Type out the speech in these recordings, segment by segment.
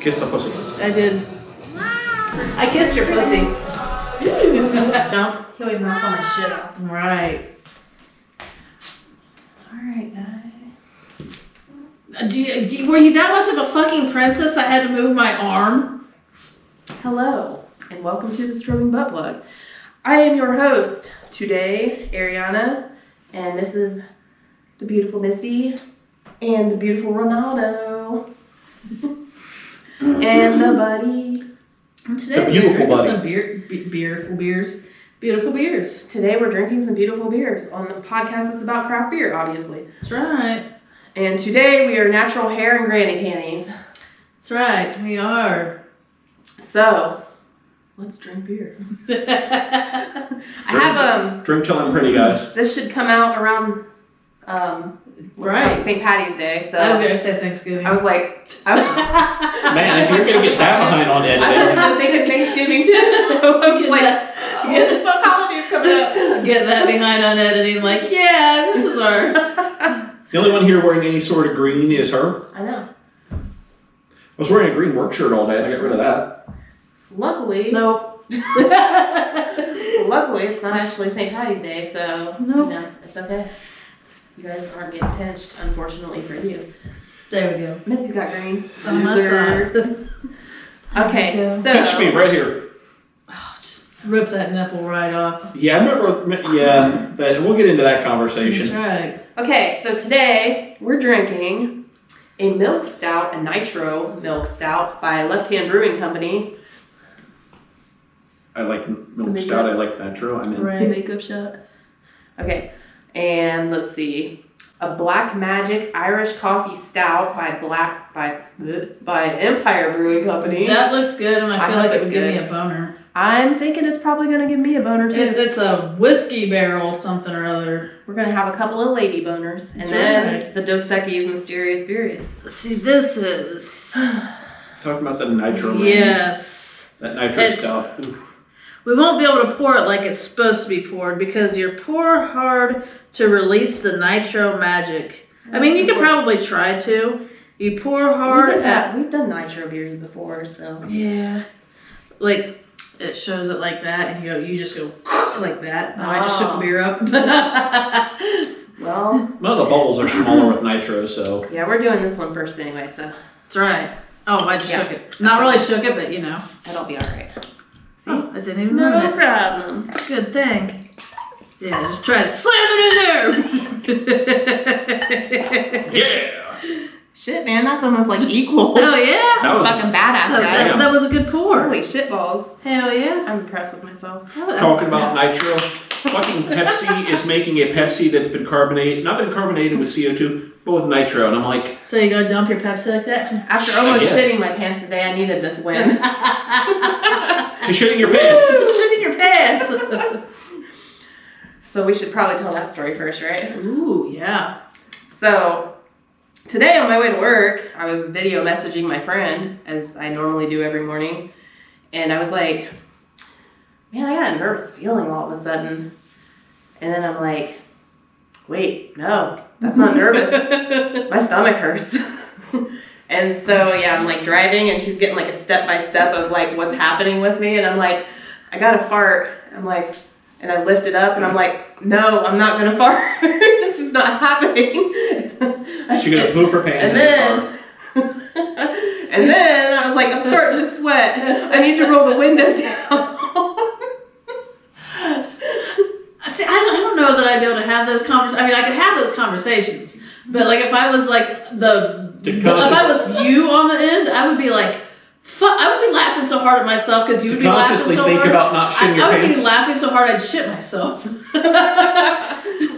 Kiss the pussy. I did. I kissed your pussy. No? He always knocks all my shit off. Right. Alright, guys. Were you that much of a fucking princess I had to move my arm? Hello, and welcome to the Strobing Butt Plug. I am your host today, Ariana, and this is the beautiful Missy and the beautiful Ronaldo and the buddy. And today The beautiful we're buddy. drinking some beautiful beers. Today we're drinking some beautiful beers on the podcast that's about craft beer, obviously. That's right. And today we are natural hair and granny panties. That's right. We are. So, let's drink beer. I have Drink till I'm pretty, guys. this should come out around Right. St. Patty's Day, so I was gonna say Thanksgiving. I was like, Man, if you're gonna get that behind on I editing. was thinking Thanksgiving too. I was like, what the fuck holidays coming up? Get that behind on editing. Like, yeah, this is our. The only one here wearing any sort of green is her. I know. I was wearing a green work shirt all day and I got rid of that. Luckily, Nope. luckily it's not actually St. Patty's Day, so Nope. no, it's okay. You guys aren't getting pinched, unfortunately for you. There we go. Missy's got green. On my Loser. side. Okay, Yeah. so Pinch me right here. Oh, just rip that nipple right off. Yeah, I remember. Yeah, we'll get into that conversation. That's right. Okay, so today we're drinking a milk stout, a nitro milk stout by Left Hand Brewing Company. I like milk stout. I like nitro. I'm in. Right. Makeup shot. Okay, and let's see, a Black Magic Irish Coffee Stout by Empire Brewing Company. That looks good, and I feel hope like it it's would give me good. a boner. I'm thinking it's probably gonna give me a boner too. It's a whiskey barrel, something or other. We're gonna have a couple of lady boners, and That's then right. the Dos Equis Mysterious Berries. See, this is Talking about the nitro. Man. yes. That nitro It's- stout. Ooh. We won't be able to pour it like it's supposed to be poured because you pour hard to release the nitro magic. I mean, you could probably try to. You pour hard We've done nitro beers before, so yeah, like it shows it like that, and you just go like that. Oh, I just shook the beer up. well, None of the bubbles are smaller with nitro, so. yeah, we're doing this one first anyway, so That's right. Oh, I just Yeah. shook it. Not really shook it, but you know. that'll be all right. See, Oh, I didn't even know no it. problem. Good thing. Yeah, just try to slam it in there. Yeah. Shit, man, that's almost like equal. Hell yeah. That was Fucking badass, guys. That was a good pour. Holy shit balls. Hell yeah. I'm impressed with myself. Talking about nitro. Fucking Pepsi is making a Pepsi that's been not been carbonated with CO2, but with nitro, and I'm like, So you gonna dump your Pepsi like that? After almost guess. shitting my pants today, I needed this win. to shitting your pants. Shit in your pants. So we should probably tell that story first, right? Ooh, yeah. So today on my way to work, I was video messaging my friend, as I normally do every morning. And I was like, man, I got a nervous feeling all of a sudden. And then I'm like, wait, no, that's not nervous. My stomach hurts. And so, yeah, I'm like driving and she's getting like a step-by-step of like what's happening with me. And I'm like, I gotta fart. I'm like, and I lift it up and I'm like, no, I'm not gonna fart. This is not happening. She's gonna poop her pants And in the car. and then I was like, I'm starting to sweat. I need to roll the window down. See, I don't know that I'd be able to have those conversations. I mean, I could have those conversations, but like if I was like if I was you on the end, I would be like, fuck, I would be laughing so hard at myself because you would be laughing so consciously think hard. about not shitting your I would pants. be laughing so hard I'd shit myself.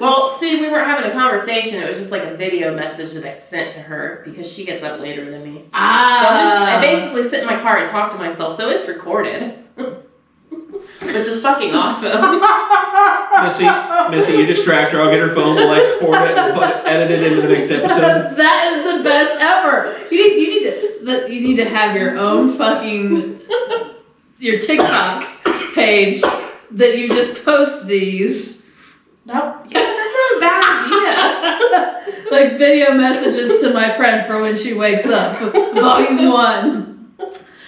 Well, see, we weren't having a conversation. It was just like a video message that I sent to her because she gets up later than me. So I basically sit in my car and talk to myself, so it's recorded. Which is fucking awesome. Missy, you distract her. I'll get her phone. We'll export it and edit it into the next episode. That is the best ever. You need to have your own fucking your TikTok page that you just post these. That's not a bad idea. Like video messages to my friend for when she wakes up. Volume 1.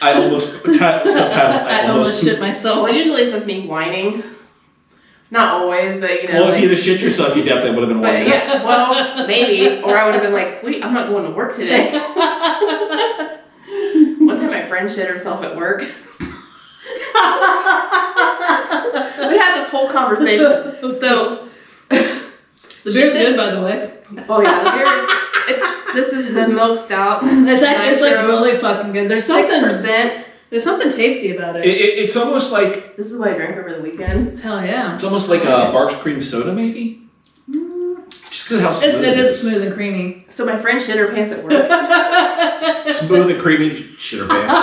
I almost subtitle. I almost shit myself. Well, usually it's just me whining. Not always, but you know. Well, if you'd have shit yourself, you definitely would have been But whining. yeah, well, maybe. Or I would have been like, sweet, I'm not going to work today. One time my friend shit herself at work. We had this whole conversation. So The beer's good, by the way. oh yeah, the beer. This is the milk stout. It's like really fucking good. There's something 6%. There's something tasty about it. It's almost like This is what I drank over the weekend. Hell yeah. it's almost like a Barks cream soda, maybe. Just because of how smooth It is smooth and creamy. So my friend shit her pants at work. Smooth and creamy shitter pants.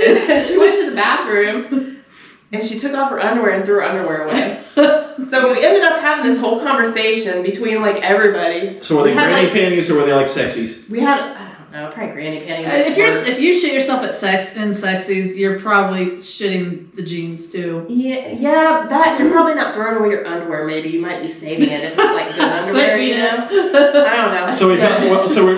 And she went to the bathroom and she took off her underwear and threw her underwear away. So we ended up having this whole conversation between like everybody. So were they We had, granny like- panties or were they like sexies? We had, I don't know, probably granny panties. If you shit yourself at sexies, you're probably shitting the jeans too. Yeah, that you're probably not throwing away your underwear. Maybe you might be saving it if it's like good underwear, you know. I don't know. So we're I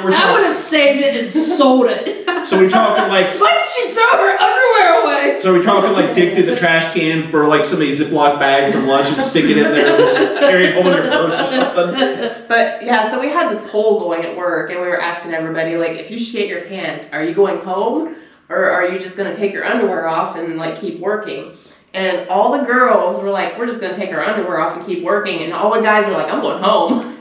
would talking. have saved it and sold it. So we're talking like. Why did she throw her underwear away? So we're talking like dig through the trash can for like somebody's Ziploc bag from lunch and stick it in there and just carry it home in your purse or something. But yeah, so we had this poll going at work, and we were asking everybody like, if you shit your pants, are you going home, or are you just gonna take your underwear off and like keep working? And all the girls were like, we're just gonna take our underwear off and keep working, and all the guys were like, I'm going home.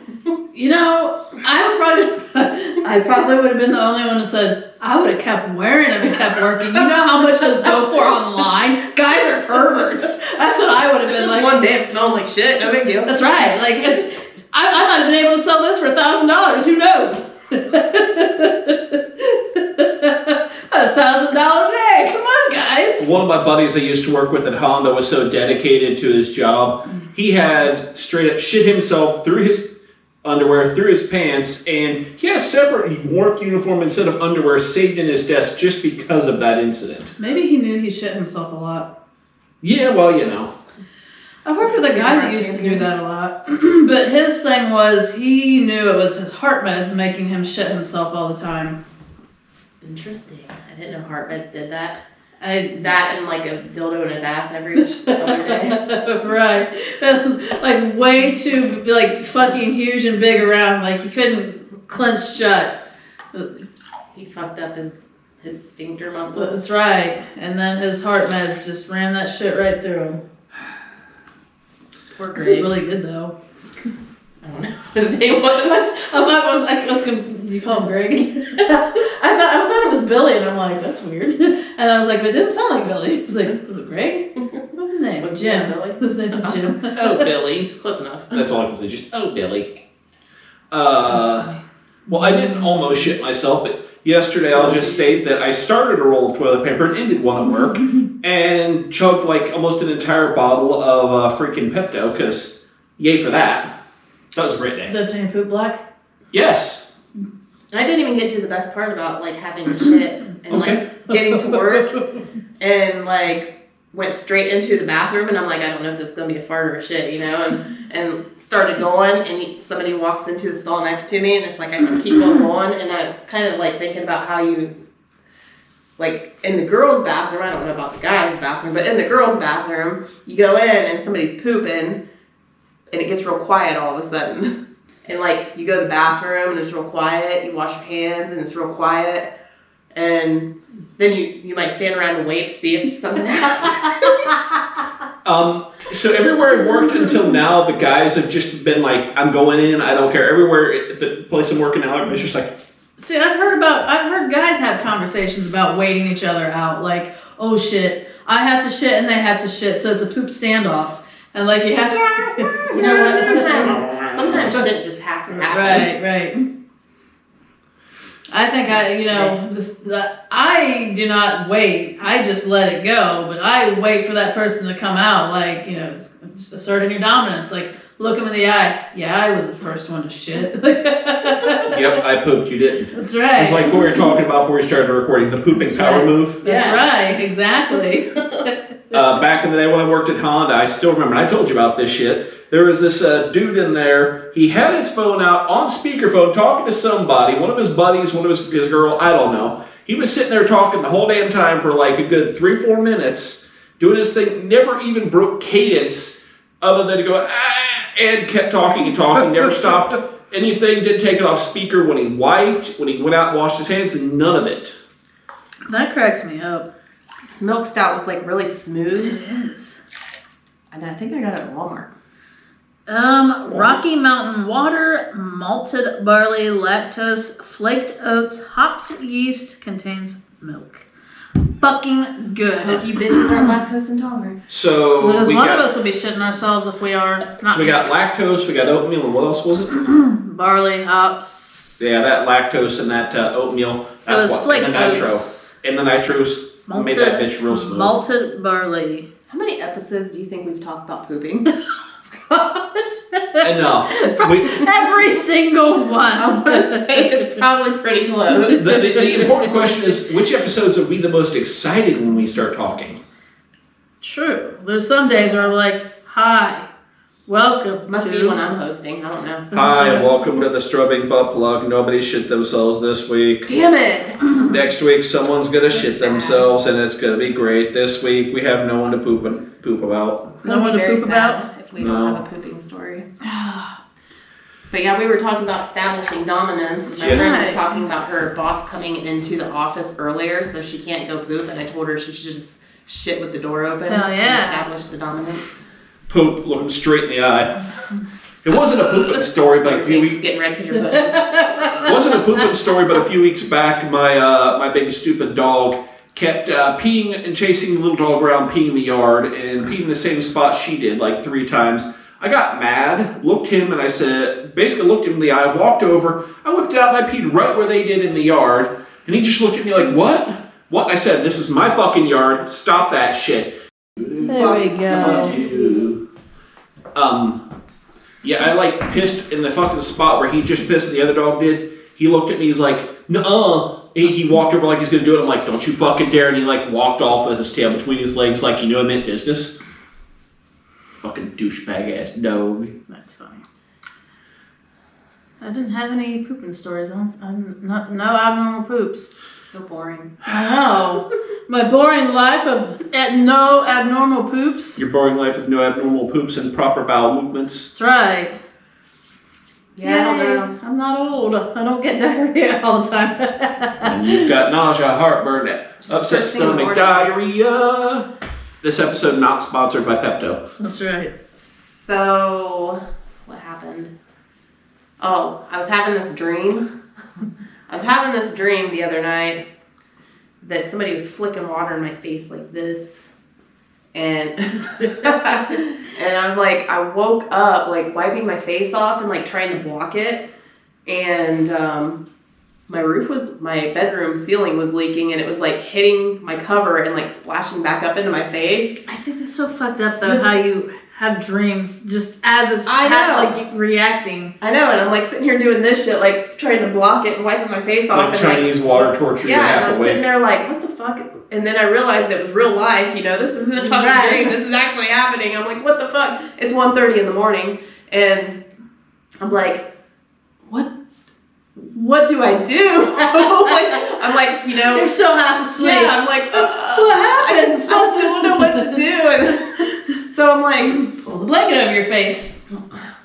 You know, I probably would have been the only one who said, I would have kept wearing them and kept working. You know how much those go for online? Guys are perverts. That's what I would have It's been just like. one day of smelling like shit, no big deal. That's right. Like, I might have been able to sell this for $1,000. Who knows? $1,000 a day. Come on, guys. One of my buddies I used to work with at Honda was so dedicated to his job, he had straight up shit himself through his underwear, through his pants, and he had a separate work uniform instead of underwear saved in his desk just because of that incident. Maybe he knew he shit himself a lot. Yeah, well, you know. I worked with a guy that used to do that a lot. But his thing was he knew it was his heart meds making him shit himself all the time. Interesting. I didn't know heart meds did that. I That and like a dildo in his ass every other day. Right. It was like way too like fucking huge and big around. Like he couldn't clench shut. He fucked up his sphincter muscles. That's right. And then his heart meds just ran that shit right through him. Poor It's Greg. really good though. I don't know. His name was. I was gonna, you call him Greg? I thought it was Billy, and I'm like, that's weird. And I was like, but it didn't sound like Billy. I was like, was it Greg? What was his name? What's his Jim. name, Billy? His name is Jim. Oh, Billy. Close enough. That's all I can say. Just, oh, Billy. Well, I didn't almost shit myself, but yesterday I'll just state that I started a roll of toilet paper and ended one at work and chugged like almost an entire bottle of freaking Pepto because yay for that. That was a great day. That time poop black? Yes. I didn't even get to the best part about like having to shit and like getting to work and like went straight into the bathroom and I'm like, I don't know if this is gonna be a fart or a shit, you know, and started going and somebody walks into the stall next to me and it's like I just keep going and I was kind of like thinking about how you like in the girls' bathroom, I don't know about the guys' bathroom, but in the girls' bathroom, you go in and somebody's pooping and it gets real quiet all of a sudden. And like you go to the bathroom and it's real quiet, you wash your hands and it's real quiet. And then you might stand around and wait to see if something happens. So everywhere I've worked until now, the guys have just been like, I'm going in, I don't care. Everywhere at the place I'm working now, everybody's just like, See, I've heard guys have conversations about waiting each other out. Like, oh shit, I have to shit and they have to shit, so it's a poop standoff. And like you have to. You know what? Sometimes shit just has to happen. Right. I think I do not wait. I just let it go. But I wait for that person to come out. Like, you know, it's asserting your dominance. Like, look him in the eye. Yeah, I was the first one to shit. yep, I pooped, you didn't. That's right. It's like what we were talking about before we started recording, the pooping power move. That's right, exactly. Back in the day when I worked at Honda, I still remember, and I told you about this shit, there was this dude in there, he had his phone out on speakerphone talking to somebody, one of his buddies, one of his girl, I don't know. He was sitting there talking the whole damn time for like a good 3-4 minutes, doing his thing, never even broke cadence other than to go, and kept talking and talking, never stopped anything, didn't take it off speaker when he wiped, when he went out and washed his hands, and none of it. That cracks me up. This milk stout was like really smooth. It is. And I think I got it at Walmart. Rocky Mountain water, malted barley, lactose, flaked oats, hops, yeast, contains milk. Fucking good. Hope you bitches aren't lactose intolerant. So Because we one got, of us will be shitting ourselves if we are. Not so we got lactose, we got oatmeal, and what else was it? barley, hops. Yeah, that lactose and that oatmeal. That's It was what. flaked And the nitro. oats. And the nitros made that bitch real smooth. Malted barley. How many episodes do you think we've talked about pooping? Enough. Every single one. I want to say it's probably pretty close. The important question is, which episodes are we the most excited when we start talking? True. There's some days where I'm like, hi, welcome. Must to... be when I'm hosting. I don't know. Hi, welcome to the Strobing butt plug. Nobody shit themselves this week. Damn it! Next week, someone's gonna shit themselves, and it's gonna be great. This week, we have no one to poop about. No one to Very poop sad about? if we don't have a pooping story. But yeah, we were talking about establishing dominance. My Yes. friend was talking about her boss coming into the office earlier, so she can't go poop, and I told her she should just shit with the door open Hell and yeah. establish the dominance. Poop, looking straight in the eye. It wasn't a pooping story, but a Your few face is weeks. getting red because you're pushing. It wasn't a pooping story, but a few weeks back, my big stupid dog kept peeing and chasing the little dog around, peeing in the yard, and peeing in the same spot she did like 3 times. I got mad, looked him, and I said, basically looked him in the eye, walked over, I whipped it out and I peed right where they did in the yard, and he just looked at me like, what? What? I said, this is my fucking yard, stop that shit. There we go. Fuck you. Yeah, I like pissed in the fucking spot where he just pissed and the other dog did. He looked at me, he's like, nuh-uh. He walked over like he's gonna do it. I'm like, don't you fucking dare. And he like walked off with his tail between his legs like he knew I meant business. Fucking douchebag ass dog. That's funny. I didn't have any pooping stories. I'm not, no abnormal poops. So boring. I know. My boring life of no abnormal poops. Your boring life with no abnormal poops and proper bowel movements. That's right. Yeah, I don't Yay. know. I'm not old. I don't get diarrhea all the time. And you've got nausea, heartburn, upset first thing in the stomach, morning. diarrhea. This episode not sponsored by Pepto. That's right. So, what happened? Oh, I was having this dream. I was having this dream the other night that somebody was flicking water in my face like this. And and I'm like, I woke up like wiping my face off and like trying to block it. And my bedroom ceiling was leaking and it was like hitting my cover and like splashing back up into my face. I think that's so fucked up though, how you have dreams just as it's I know. like reacting. I know, and I'm like sitting here doing this shit, like trying to block it and wiping my face off. Like and Chinese water torture, you're yeah, and half I'm sitting awake. there like, what the fuck? And then I realized it was real life, you know, this isn't a fucking Right. dream, this is actually happening. I'm like, what the fuck? It's 1:30 in the morning, and I'm like, what do I do? I'm like, you know. You're so half asleep. Yeah, I'm like, what happened? I don't know what to do. And so I'm like, Pull the blanket over your face.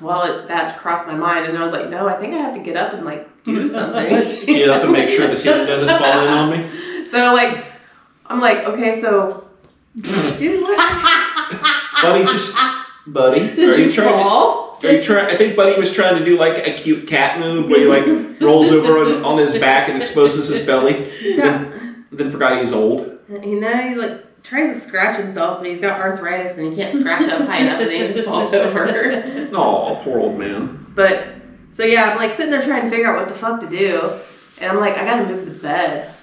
well, that crossed my mind, and I was like, no, I think I have to get up and like do something. Get up and make sure the ceiling doesn't fall in on me. So like, I'm like, okay, so, dude, what? Buddy, Did you fall? Are you trying? I think Buddy was trying to do like a cute cat move where he like rolls over on his back and exposes his belly. Then forgot he's old. You know, he like tries to scratch himself, but he's got arthritis and he can't scratch up high enough, and then he just falls over. Oh, poor old man. But so yeah, I'm like sitting there trying to figure out what the fuck to do, and I'm like, I gotta move the bed.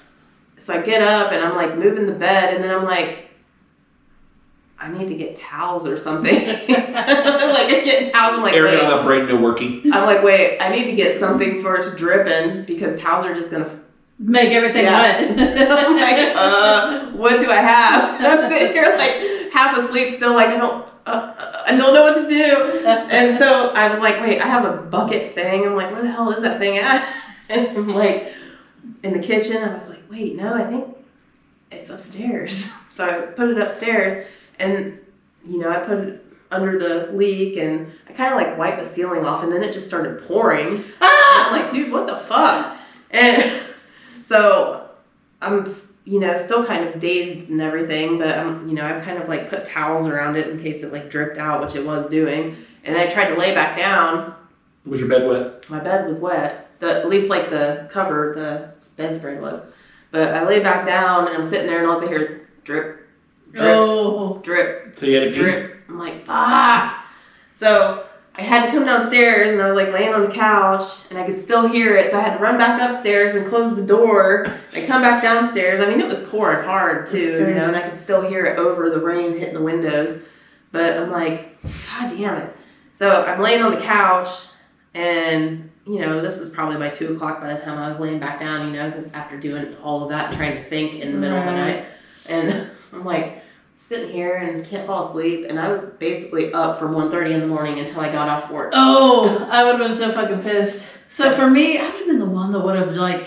So I get up and I'm like moving the bed, and then I'm like, I need to get towels or something. Like I get towels. I'm like, Ariana, wait. brain no worky. I'm like, wait, I need to get something for it to drip in because towels are just gonna Make everything Yeah. wet. I'm like, what do I have? And I'm sitting here like half asleep still, like I don't know what to do. And so I was like, wait, I have a bucket thing. I'm like, where the hell is that thing at? And I'm like, in the kitchen. I was like, wait, no, I think it's upstairs. So I put it upstairs, and I put it under the leak, and I kind of like wiped the ceiling off, and then it just started pouring. I'm like, dude, what the fuck? And so I'm, still kind of dazed and everything, but I kind of like put towels around it in case it like dripped out, which it was doing. And I tried to lay back down. Was your bed wet? My bed was wet. At least like the cover, the bedspread was. But I lay back down, and I'm sitting there, and all I hear is drip, drip, drip, So you had to drip. I'm like, fuck. So I had to come downstairs, and I was like laying on the couch, and I could still hear it. So I had to run back upstairs and close the door. I come back downstairs. I mean, it was pouring hard too, and I could still hear it over the rain hitting the windows. But I'm like, God damn it. So I'm laying on the couch, and this is probably by 2 o'clock by the time I was laying back down, because after doing all of that and trying to think in the middle of the night. And I'm like sitting here and can't fall asleep. And I was basically up from 1:30 in the morning until I got off work. Oh, I would have been so fucking pissed. So for me, I would have been the one that would have like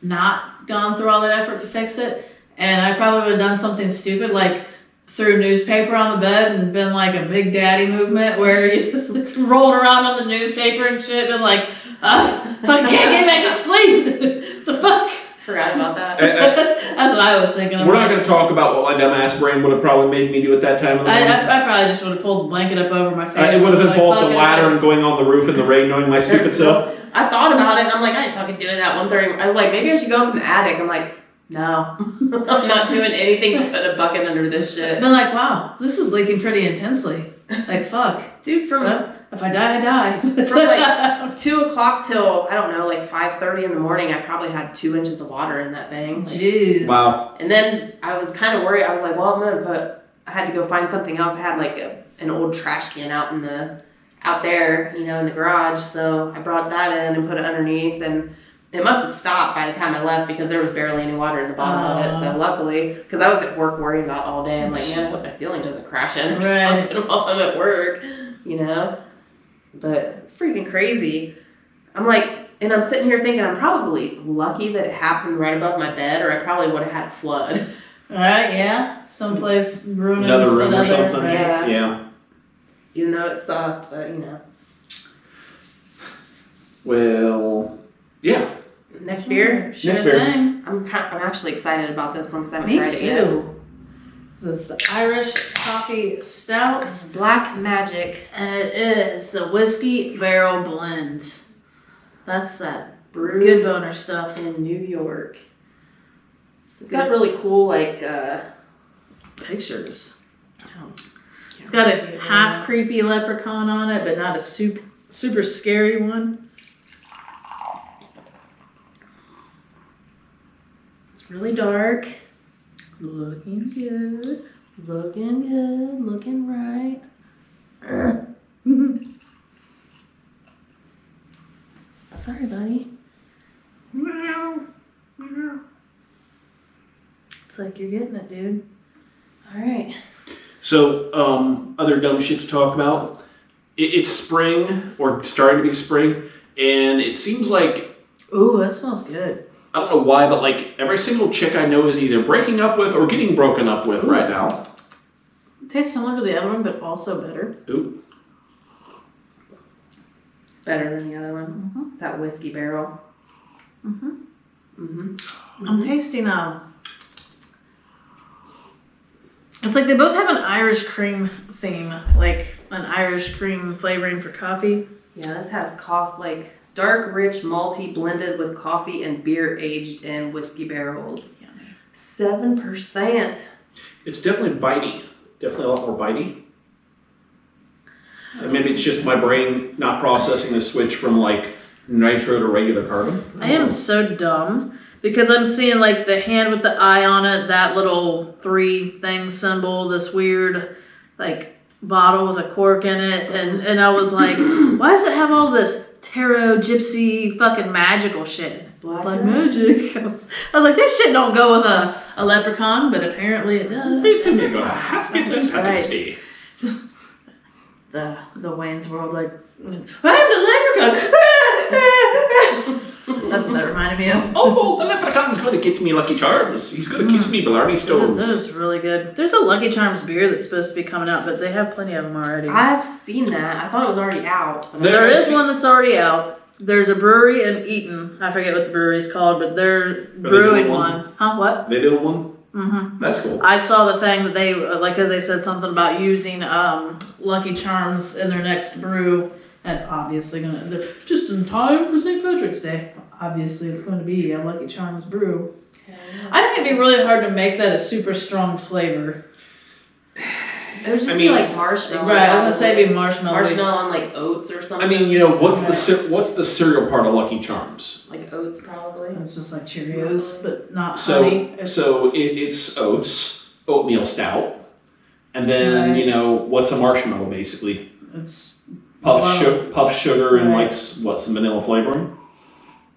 not gone through all that effort to fix it. And I probably would have done something stupid like threw newspaper on the bed and been like a big daddy movement where you just like, rolled around on the newspaper and shit and like, fucking can't get back to sleep. What the fuck? Forgot about that. That's what I was thinking. We're not going to talk about what my dumbass brain would have probably made me do at that time of the morning. I probably just would have pulled the blanket up over my face. It would have been like, pulled up the ladder and going on the roof in the rain, knowing my stupid self. I thought about it, and I'm like, I ain't fucking doing that 1:30. I was like, maybe I should go up in the attic. I'm like, no, I'm not doing anything but put a bucket under this shit. Been like, wow, this is leaking pretty intensely. Like, fuck. Dude, from if I die, I die. From like 2 o'clock till, I don't know, like 5:30 in the morning, I probably had 2 inches of water in that thing. Jeez. Wow. And then I was kind of worried. I was like, well, I had to go find something else. I had like an old trash can out there, in the garage. So I brought that in and put it underneath, and it must have stopped by the time I left because there was barely any water in the bottom of it. So luckily, because I was at work worrying about all day, I'm like, man, I hope my ceiling doesn't crash in or something while I'm at work, But freaking crazy. I'm like, and I'm sitting here thinking I'm probably lucky that it happened right above my bed, or I probably would have had a flood. Right, yeah. Someplace ruining another room or something. Right? Yeah. Even though it sucked, but Well, yeah. Next beer? Next beer. Thing. I'm actually excited about this one because I haven't Me tried it yet. too. This is the Irish Coffee Stout. It's Black Magic. And it is the Whiskey Barrel Blend. That's that Brewed good boner stuff. in New York. It's got really cool, like, Pictures. It's got a half creepy leprechaun on it, but not a super scary one. It's really dark. Looking good. Looking good. Looking right. Sorry, buddy. It's like you're getting it, dude. All right. So, other dumb shit to talk about. It's spring, or starting to be spring, and it seems like, Ooh, that smells good. I don't know why, but like every single chick I know is either breaking up with or getting broken up with right now. It tastes similar to the other one, but also better. Ooh. Better than the other one. Mm-hmm. That whiskey barrel. Mm-hmm. Mm-hmm. I'm tasting it's like they both have an Irish cream theme, like an Irish cream flavoring for coffee. Yeah, this has like dark, rich, malty, blended with coffee and beer aged in whiskey barrels. Yummy. 7%. It's definitely bitey. Definitely a lot more bitey. And maybe it's just my brain not processing the switch from like nitro to regular carbon. I am so dumb because I'm seeing like the hand with the eye on it, that little 3 thing symbol, this weird like bottle with a cork in it, and I was like, why does it have all this tarot, gypsy, fucking magical shit? Black magic. I was like, this shit don't go with a leprechaun, but apparently it does. Right. The Wayne's World, like, I'm the leprechaun. That's what that reminded me of. Oh, the leprechaun's going to get me Lucky Charms. He's going to kiss me Blarney Stones. That is really good. There's a Lucky Charms beer that's supposed to be coming out, but they have plenty of them already. I've seen that. I thought it was already out. There is one that's already out. There's a brewery in Eaton. I forget what the brewery's called, but they're brewing one. Huh? What? They doing one? Mm-hmm. That's cool. I saw the thing that they, because they said something about using Lucky Charms in their next brew. That's obviously they're just in time for St. Patrick's Day. Obviously, it's going to be a Lucky Charms brew. Okay. I think it'd be really hard to make that a super strong flavor. It would just be like marshmallow. Right, I was gonna say it'd be marshmallow. Marshmallow on like oats or something. I mean, what's the cereal part of Lucky Charms? Like oats, probably. It's just like Cheerios, but not honey. It's oats, oatmeal stout, and then what's a marshmallow basically? It's puff sugar and like some vanilla flavoring.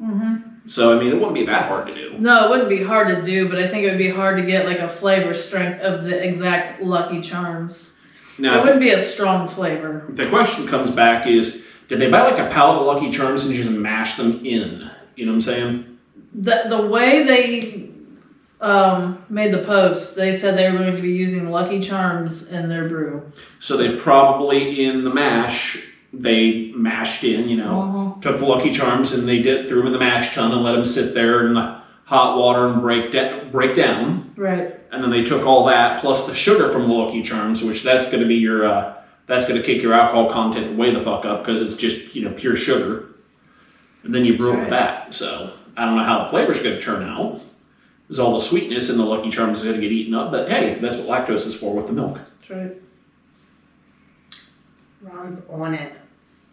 Mm-hmm. So I mean, it wouldn't be that hard to do. No, it wouldn't be hard to do, but I think it would be hard to get like a flavor strength of the exact Lucky Charms. Now, it wouldn't be a strong flavor. The question comes back is, did they buy like a pallet of Lucky Charms and just mash them in? You know what I'm saying? The way they made the post, they said they were going to be using Lucky Charms in their brew. So they probably in the mash, they mashed in, took the Lucky Charms and they threw them in the mash tun and let them sit there in the hot water and break down. Right. And then they took all that plus the sugar from the Lucky Charms, which that's going to be that's going to kick your alcohol content way the fuck up because it's just pure sugar. And then you brew it with that. So I don't know how the flavor's going to turn out. There's all the sweetness and the Lucky Charms is going to get eaten up, but hey, that's what lactose is for with the milk. That's right. Ron's on it.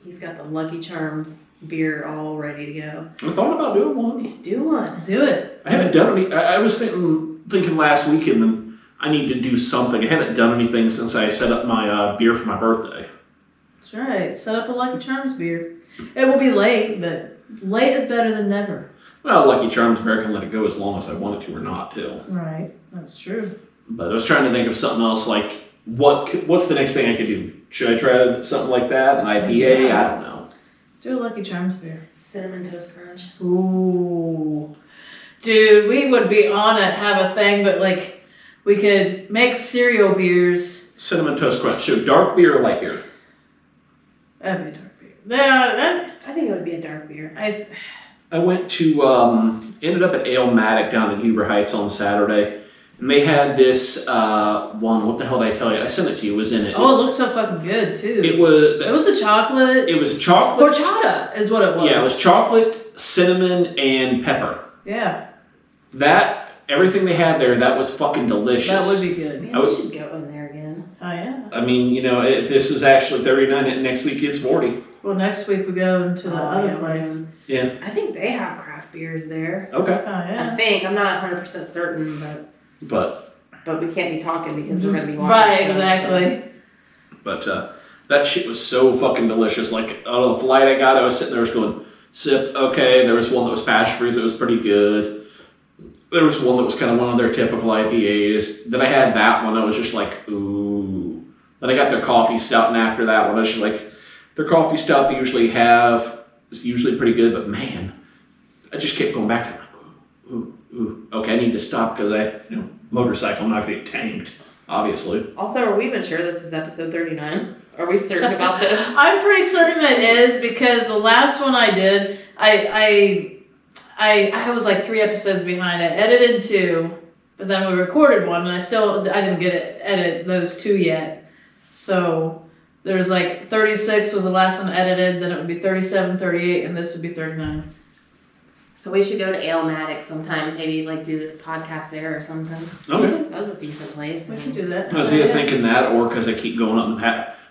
He's got the Lucky Charms beer all ready to go. I thought about doing one. Do one. Do it. I haven't done any. I was thinking last weekend that I need to do something. I haven't done anything since I set up my beer for my birthday. That's right. Set up a Lucky Charms beer. It will be late, but late is better than never. Well, Lucky Charms beer can let it go as long as I want it to or not to. Right. That's true. But I was trying to think of something else like what's the next thing I could do? Should I try something like that? An IPA? Yeah. I don't know. Do a Lucky Charms beer. Cinnamon Toast Crunch. Ooh. Dude, we would be on it, have a thing, but like we could make cereal beers. Cinnamon Toast Crunch. So dark beer or light beer? That'd be a dark beer. Yeah, I think it would be a dark beer. I went to ended up at Ale-Matic down in Huber Heights on Saturday. And they had this one. What the hell did I tell you? I sent it to you. It was in it. Oh, it looks so fucking good too. It was a chocolate. It was chocolate. Horchata is what it was. Yeah, it was chocolate, cinnamon, and pepper. Yeah. Everything they had there, that was fucking delicious. That would be good. Man, we should go in there again. Oh yeah. I mean, if this is actually 39, and next week it's 40. Well, next week we go into the other place. Yeah. I think they have craft beers there. Okay. Oh yeah. I think. I'm not 100% certain, but we can't be talking because we're going to be watching. Right, exactly. So. But that shit was so fucking delicious. Like, out of the flight I got, I was sitting there going, sip, okay. There was one that was passion fruit that was pretty good. There was one that was kind of one of their typical IPAs. Then I had that one, I was just like, ooh. Then I got their coffee stout, and after that one, I was just like, their coffee stout they usually have is usually pretty good, but man, I just kept going back to like, ooh, okay, I need to stop because motorcycle, I'm not going to get tanked, obviously. Also, are we even sure this is episode 39? Are we certain about this? I'm pretty certain it is because the last one I did, I was like 3 episodes behind. I edited 2, but then we recorded 1, and I didn't get to edit those 2 yet. So there was like 36 was the last one edited, then it would be 37, 38, and this would be 39. So we should go to Ale-Matic sometime, maybe like do the podcast there or something. Okay. That was a decent place. We could do that. I was either thinking that or because I keep going up and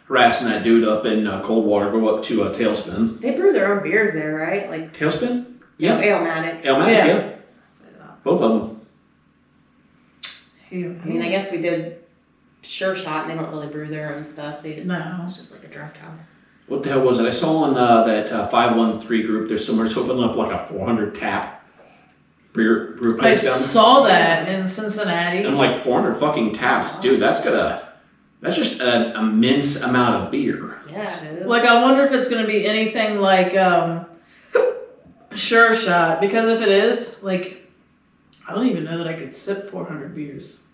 harassing that dude up in Coldwater, go up to Tailspin. They brew their own beers there, right? Like Tailspin? Yeah. No, Ale-Matic. Ale-Matic, yeah. Both of them. I mean, I guess we did Sure Shot, and they don't really brew their own stuff. No. It's just like a draft house. What the hell was it? I saw on that 513 group, there's somewhere opening up like a 400 tap brew place I down there. saw that in Cincinnati. I'm like, 400 fucking taps. Dude, that's just an immense amount of beer. Yeah, it is. Like, I wonder if it's going to be anything like Sure shot. Because if it is, like, I don't even know that I could sip 400 beers.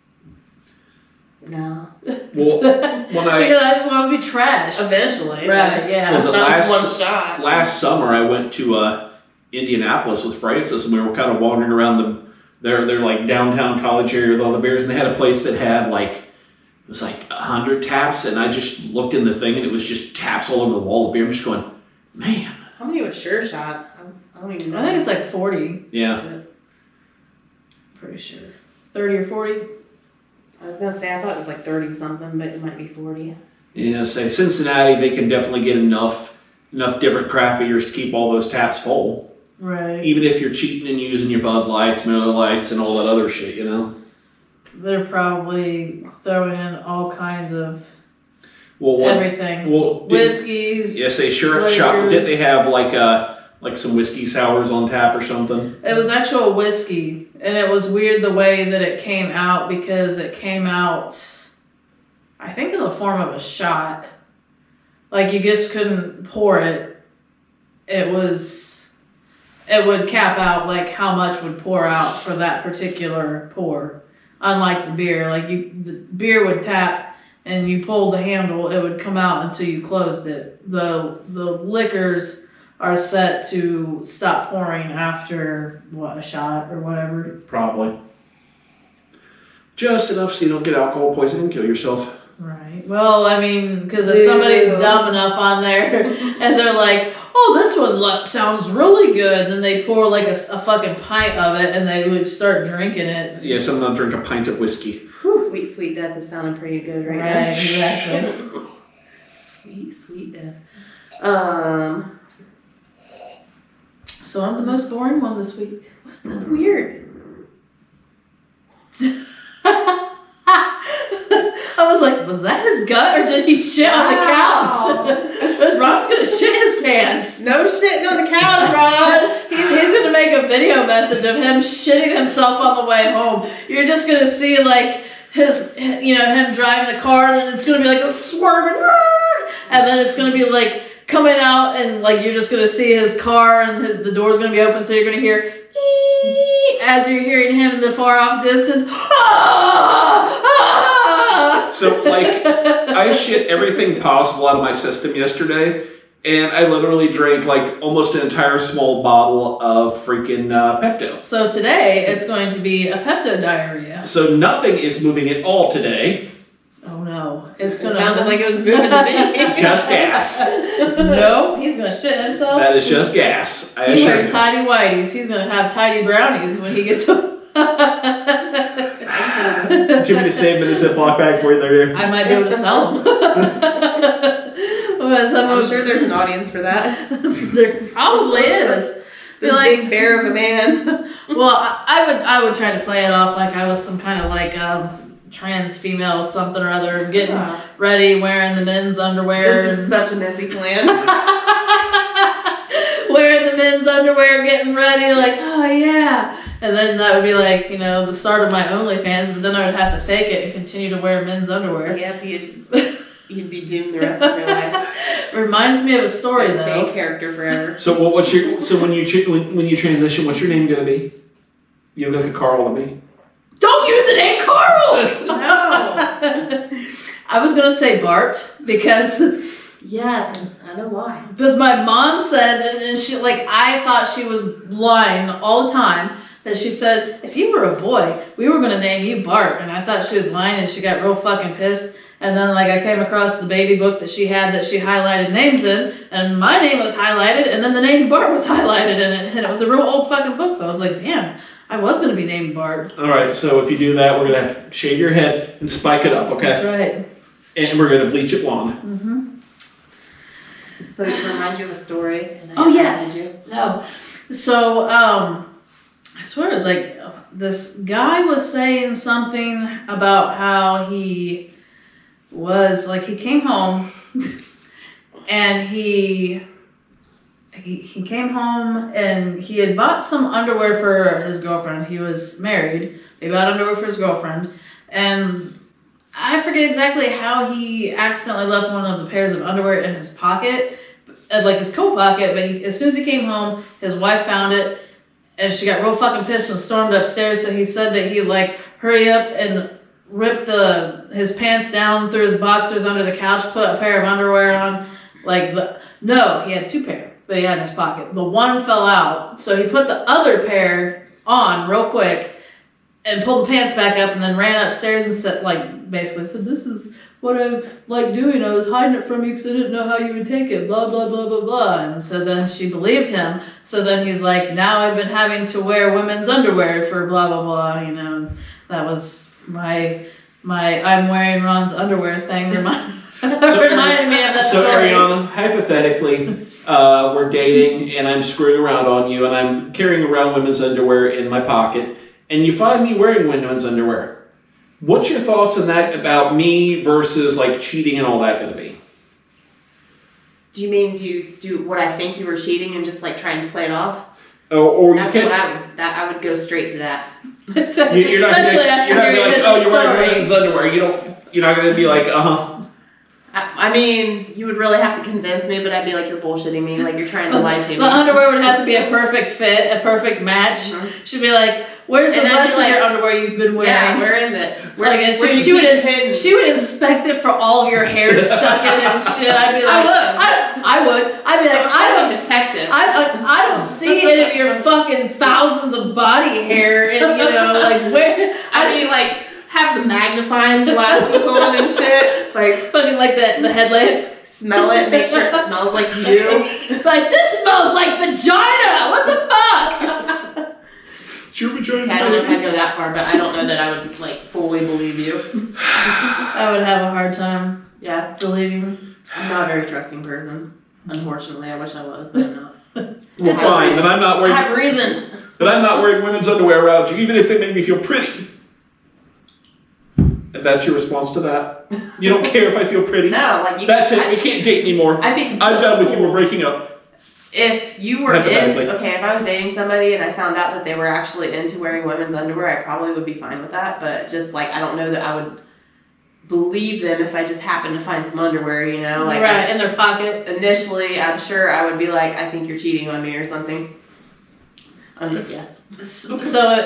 No. Well, when I Because I want to be trash. Eventually. Right, yeah. was it Not one shot. last summer, I went to Indianapolis with Francis, and we were kind of wandering around their like downtown college area with all the beers, and they had a place that had like, it was like 100 taps, and I just looked in the thing, and it was just taps all over the wall of beer. I'm just going, man. How many was Sure Shot? I don't even know. I think it's like 40. Yeah. Pretty sure. 30 or 40. I was gonna say I thought it was like 30 something, but it might be 40. Yeah, say Cincinnati, they can definitely get enough different craft beers to keep all those taps full. Right. Even if you're cheating and using your Bud Lights, Miller Lights, and all that other shit, you know. They're probably throwing in all kinds of Well, everything. Whiskeys. Yes, they sure shop. Did they have like some whiskey sours on tap or something? It was actual whiskey, and it was weird the way that it came out because it came out, I think, in the form of a shot. Like you just couldn't pour it. It would cap out like how much would pour out for that particular pour. Unlike the beer, like the beer would tap and you pulled the handle, it would come out until you closed it. The liquors are set to stop pouring after a shot or whatever. Probably. Just enough so you don't get alcohol poisoning and kill yourself. Right. Well, I mean, because if somebody's dumb enough on there and they're like, oh, this one sounds really good, then they pour like a fucking pint of it and they would start drinking it. Yeah, some of them drink a pint of whiskey. Sweet, sweet death is sounding pretty good right now. Right, exactly. Sweet, sweet death. So I'm the most boring one this week. That's weird. I was like, was that his gut or did he shit on the couch? Ron's gonna shit his pants. No shitting on the couch, Ron. He's gonna make a video message of him shitting himself on the way home. You're just gonna see like him driving the car, and then it's gonna be like a swerving, and then it's gonna be like coming out, and like you're just gonna see his car, and the door's gonna be open, so you're gonna hear as you're hearing him in the far off distance. So, like, I shit everything possible out of my system yesterday, and I literally drank, like, almost an entire small bottle of freaking Pepto. So today, it's going to be a Pepto diarrhea. So nothing is moving at all today. Oh, no. It sounded like it was moving to me. Just gas. No, he's going to shit himself. That is just gas. He wears tidy whities. He's going to have tidy brownies when he gets home. Too many to save in a Ziploc bag for you there. I might be able to sell them. I'm sure there's an audience for that. There probably is. This like, big bear of a man. Well, I would try to play it off like I was some kind of like trans female something or other, getting ready, wearing the men's underwear. This is such a messy plan. Wearing the men's underwear, getting ready, like, oh yeah. And then that would be like, the start of my OnlyFans, but then I would have to fake it and continue to wear men's underwear. Yep, you'd be doomed the rest of your life. Reminds me of a story though. Same character forever. So when you transition, what's your name gonna be? You look like a Carl to me. Don't use the name Carl! No! I was gonna say Bart because I know why. Because my mom said, and she I thought she was lying all the time, that she said, if you were a boy, we were gonna name you Bart, and I thought she was lying, and she got real fucking pissed. And then I came across the baby book that she had that she highlighted names in, and my name was highlighted, and then the name Bart was highlighted in it, and it was a real old fucking book. So I was like, damn, I was gonna be named Bart. All right, so if you do that, we're gonna have to shave your head and spike it up, okay? That's right. And we're gonna bleach it blonde. Mm-hmm. So it reminds you of a story. Oh yes. No. So I swear it was like this guy was saying something about how he was he came home and he came home and he had bought some underwear for his girlfriend. He was married. He bought underwear for his girlfriend, and I forget exactly how he accidentally left one of the pairs of underwear in his pocket, at like his coat pocket, but as soon as he came home, his wife found it, and she got real fucking pissed and stormed upstairs. So he said that he like hurry up and ripped his pants down, threw his boxers under the couch, put a pair of underwear on. No, he had 2 pair that he had in his pocket. The one fell out, so he put the other pair on real quick and pulled the pants back up, and then ran upstairs and said, like, basically said, "This is what I like doing. I was hiding it from you because I didn't know how you would take it, blah, blah, blah, blah, blah." And so then she believed him. So then he's like, "Now I've been having to wear women's underwear for blah, blah, blah." You know, that was my I'm wearing Ron's underwear thing. Reminded me of that So story. Ariana, hypothetically, we're dating and I'm screwing around on you and I'm carrying around women's underwear in my pocket and you find me wearing women's underwear. What's your thoughts on that about me versus like cheating and all that going to be? Do you mean do what I think you were cheating and just like trying to play it off? Or you That's can. what I would go straight to that. You're not Especially after gonna be hearing like, this "Oh, you're wearing story." women's underwear." You're not going to be like, I mean, you would really have to convince me, but I'd be like, "You're bullshitting me. Like you're trying to lie to me." The underwear would have to be a perfect fit, a perfect match. Mhm. She'd be like, "Where's the And I'd rest be of your like, underwear you've been wearing?" Yeah, where is it? Like, and where do you she would keep it hidden? she would inspect it for all of your hair stuck in it and shit. I'd be like, I would. I'd be like, I don't detective. I don't see any of your fucking thousands of body hair, and you know, like where I mean, like have the magnifying glasses on and shit. Like fucking like the headlamp. smell it, make sure it smells like you. Like, this smells like vagina. What the fuck? "It's your vagina." Okay, I don't know if I'd go that far, but I don't know that I would like fully believe you. I would have a hard time Yeah, believing. I'm not a very trusting person. Unfortunately, I wish I was, but I'm not. Well, fine. Then I'm not I wearing. have reasons. Then I'm not wearing women's underwear around you, even if they make me feel pretty. If that's your response to that, you don't care if I feel pretty. No, like you. That's it. We can't date anymore. I'd be I'm done with you. cool. We're breaking up. If you were in, Hypothetically. okay, if I was dating somebody and I found out that they were actually into wearing women's underwear, I probably would be fine with that. But just like, I don't know that I would believe them if I just happened to find some underwear, you know? Like, Right, in their pocket. initially, I'm sure I would be like, I think you're cheating on me or something. Yeah. So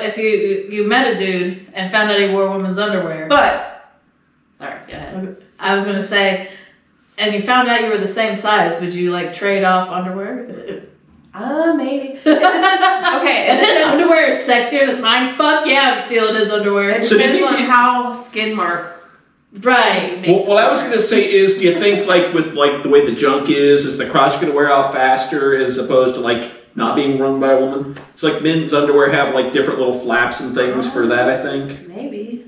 if you met a dude and found out he wore women's underwear, But, sorry, go ahead. I was gonna say, and you found out you were the same size, would you like trade off underwear? Maybe. It depends. Okay, If his underwear is sexier than mine, fuck yeah, I'm stealing his underwear. It So do you depends think on how skid mark. Right. makes What I was it going to say is, do you think like with like the way the junk is the crotch going to wear out faster as opposed to like not being worn by a woman? It's like men's underwear have like different little flaps and things for that, I think. Maybe.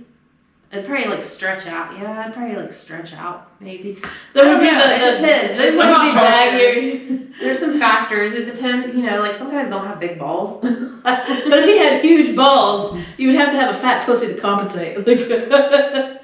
I'd probably like stretch out. Yeah, I'd probably like stretch out. Maybe. There I would don't be know, it the depends. There's would some be baggier. There's some factors. It depends. You know, like some guys don't have big balls. But if he had huge balls, you would have to have a fat pussy to compensate. Okay.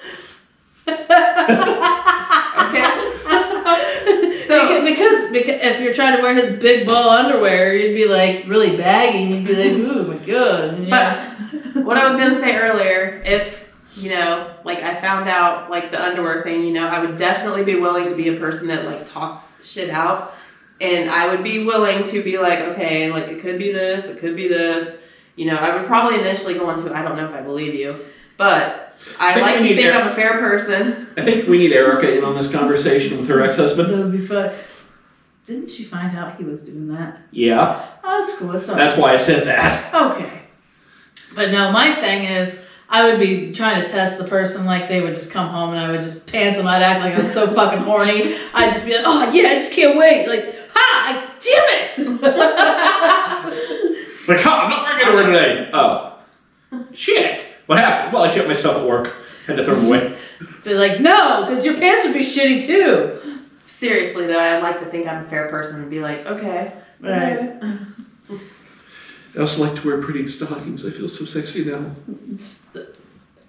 So because if you're trying to wear his big ball underwear, you'd be like really baggy, and you'd be like, "Ooh my god!" Yeah. But what I was gonna say earlier, if you know, like I found out like the underwear thing, you know, I would definitely be willing to be a person that like talks shit out, and I would be willing to be like, okay, like it could be this, it could be this. You know, I would probably initially go into, I don't know if I believe you, but I like to think I'm a fair person. I think we need Erica in on this conversation with her ex-husband. That would be fun. Didn't she find out he was doing that? Yeah, Oh, that's cool. That's all that's why I said that. Okay. But no, my thing is, I would be trying to test the person like they would just come home and I would just pants them. I'd act like I'm so fucking horny. I'd just be like, oh yeah, I just can't wait. Like, damn it! Like, I'm not wearing underwear today. Oh, shit. What happened? Well, I shit myself at work. Had to throw them away. Be like, no, because your pants would be shitty too. Seriously though, I like to think I'm a fair person and be like, okay. Right. I also like to wear pretty stockings. I feel so sexy now.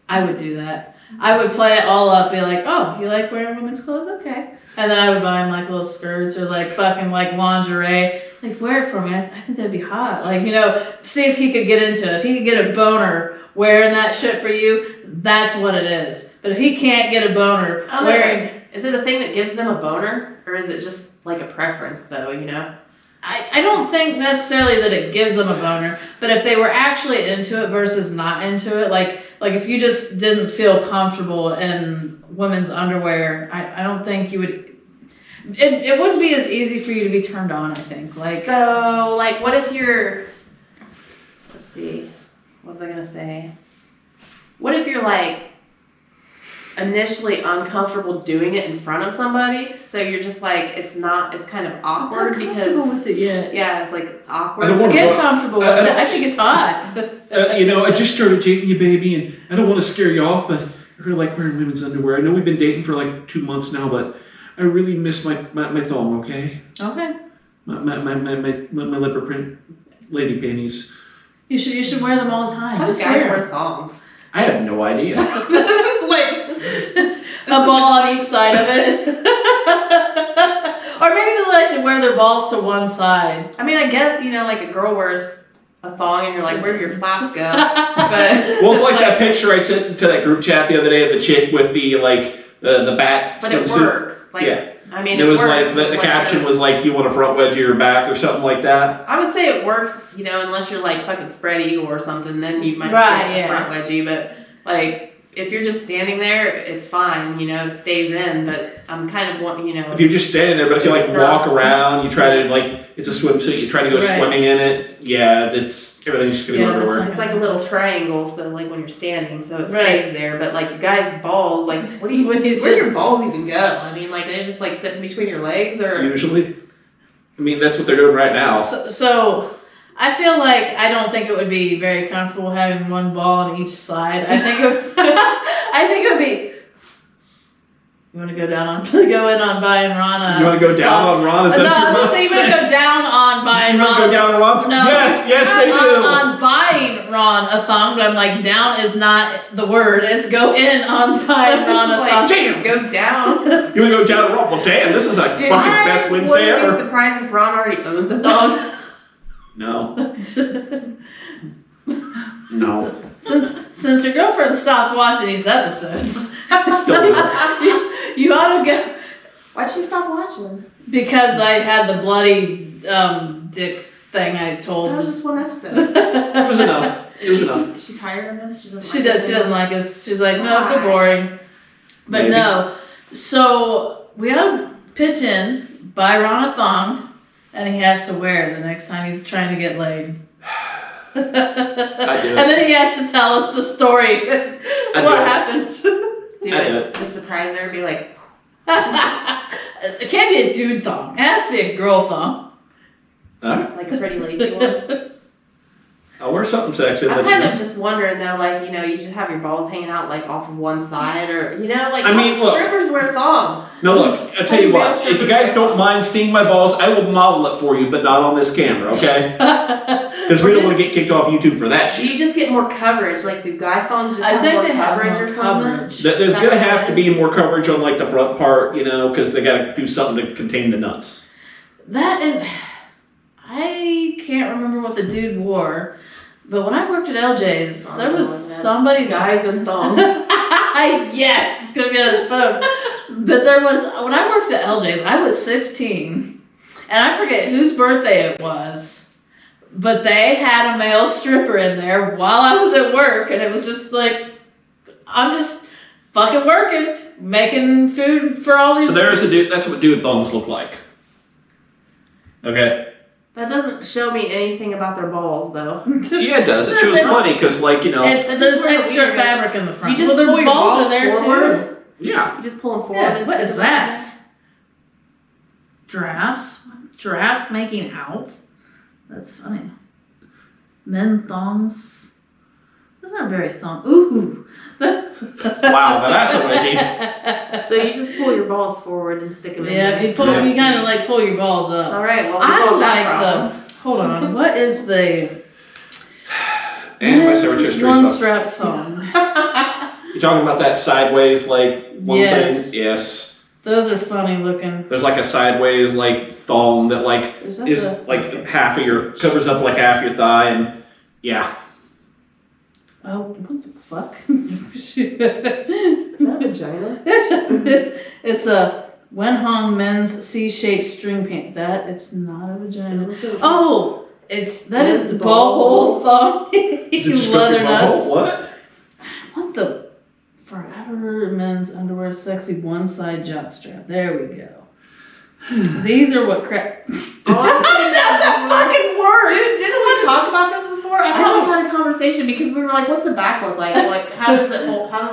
I would do that. I would play it all up, be like, oh, you like wearing women's clothes? Okay. And then I would buy him like little skirts or like fucking like lingerie. Like, wear it for me. I think that'd be hot. Like, you know, see if he could get into it. If he could get a boner wearing that shit for you, that's what it is. But if he can't get a boner wearing... Is it a thing that gives them a boner? Or is it just like a preference though, you know? I don't think necessarily that it gives them a boner, but if they were actually into it versus not into it, like if you just didn't feel comfortable in women's underwear, I don't think you would. It wouldn't be as easy for you to be turned on. I think. Like so, like what if you're? Let's see, what was I gonna say? What if you're like initially uncomfortable doing it in front of somebody, so you're just like it's kind of awkward I'm not because comfortable with it yet. yeah, it's like it's awkward. I don't wanna Get comfortable with it. I think it's hot. I just started dating you, baby, and I don't want to scare you off, but I really like wearing women's underwear. I know we've been dating for like 2 months now, but I really miss my thong, okay? Okay. My leopard print lady panties. You should wear them all the time. How do Just guys wear wear them. thongs? I have no idea. This is like A ball on each side of it. Or maybe they like to wear their balls to one side. I mean, I guess, you know, like a girl wears a thong and you're like, where do your flaps go? But Well, it's like that picture I sent to that group chat the other day of the chick with the the bat But it swimsuit. works. Like, Yeah. I mean, It was works like the unless caption you're- was like, "Do you want a front wedgie your back or something like that?" I would say it works, you know, unless you're like fucking spread eagle or something, then you might Right, get a yeah. front wedgie. But like, if you're just standing there, it's fine, you know, it stays in. But I'm kind of wanting, you know, If you're just standing there, but if you like It's not- walk around, you try to like it's a swimsuit, you try to go Right. swimming in it. Yeah, that's everything's just gonna Yeah, go that's everywhere. not- it's like a little triangle. So like when you're standing, so it Right. stays there. But like you guys' balls, like what do you? When he's Where do just- your balls even go? I mean, like they're just like sitting between your legs, or Usually, I mean that's what they're doing right now. So I feel like I don't think it would be very comfortable having one ball on each side. I think it would be. You want to go in on buying Rana? You want to go down on Ron? Is that what you're No, about so to you want to say? go down on buying You want to Ron? go down on Ron? No. Yes, they do. On buying Ron a thong, but I'm like, down is not the word. It's go in on buying Ron a Like, thong. Damn. go down. You want to go down on Ron? Well, damn, this is a Dude, fucking I best Wednesday wouldn't be ever. surprised if Ron already owns a thong. No. No. Since your girlfriend stopped watching these episodes, Still do. you ought to go. Why'd she stop watching? Because I had the bloody dick thing I told. That was just one episode. It was enough. It was enough. Is she tired of this? She doesn't. She does. She doesn't like us. She's like, no, Why? they're boring. But Maybe. no. So we ought to pitch in, buy Ron a thong, and he has to wear it the next time he's trying to get laid. I do it. And then he has to tell us the story. do What it. happened? Do I do it. Just surprise her. Be like, It can't be a dude thong. It has to be a girl thong. Alright. like a pretty lazy one. I'll wear something sexy. and I'm let you kind know. of just wondering though, like, you know, you just have your balls hanging out like off of one side, or you know, like I mean, look. strippers wear thongs. No, look, I'll tell you what. If you guys don't mind seeing my balls, I will model it for you, but not on this camera, okay? Because we don't want to get kicked off YouTube for that Do shit. you just get more coverage? Like, do guy thongs just I have think more they have coverage more or something? coverage. There's Is that gonna what it have to is? be more coverage on like the front part, you know, because they gotta do something to contain the nuts. That and I can't remember what the dude wore, but when I worked at LJ's, there was somebody's Guys and thongs. yes, it's gonna be on his phone. But there was when I worked at LJ's, I was 16, and I forget whose birthday it was, but they had a male stripper in there while I was at work, and it was just like I'm just fucking working, making food for all these. So there's a dude. That's what dude thongs look like. Okay. That doesn't show me anything about their balls, though. Yeah, it does. It shows money because, like, you know. It's It's there's just where the extra weird is. fabric in the front. You just well, pull their your balls balls are there forward? too. Yeah. You just pull them forward. Yeah, what instead is of that? Giraffes making out? That's funny. Men thongs. That's not very thong. Ooh. Wow, now that's a wedgie. So you just pull your balls forward and stick them in Yeah, there. you kind of like pull your balls up. All right, well, we I solved that like problem. hold on. What is the And my search history one stuff. strap thong? You talking about that sideways, like, one Yes. thing? Yes. Those are funny looking. There's like a sideways, like, thong that, like, Is that is the- like half of your, covers up like half your thigh, and yeah. Oh, what the fuck? Is that a vagina? It's a Wenhong men's C-shaped string pants. That it's not a vagina. Oh, that is ball hole thong. Is it just Leather nuts. What? What the forever men's underwear sexy one side jockstrap. There we go. These are what crap. Oh, that's a fucking word. Dude, didn't we talk about this before? I thought we had a conversation because we were like, "What's the back look like? Like, how does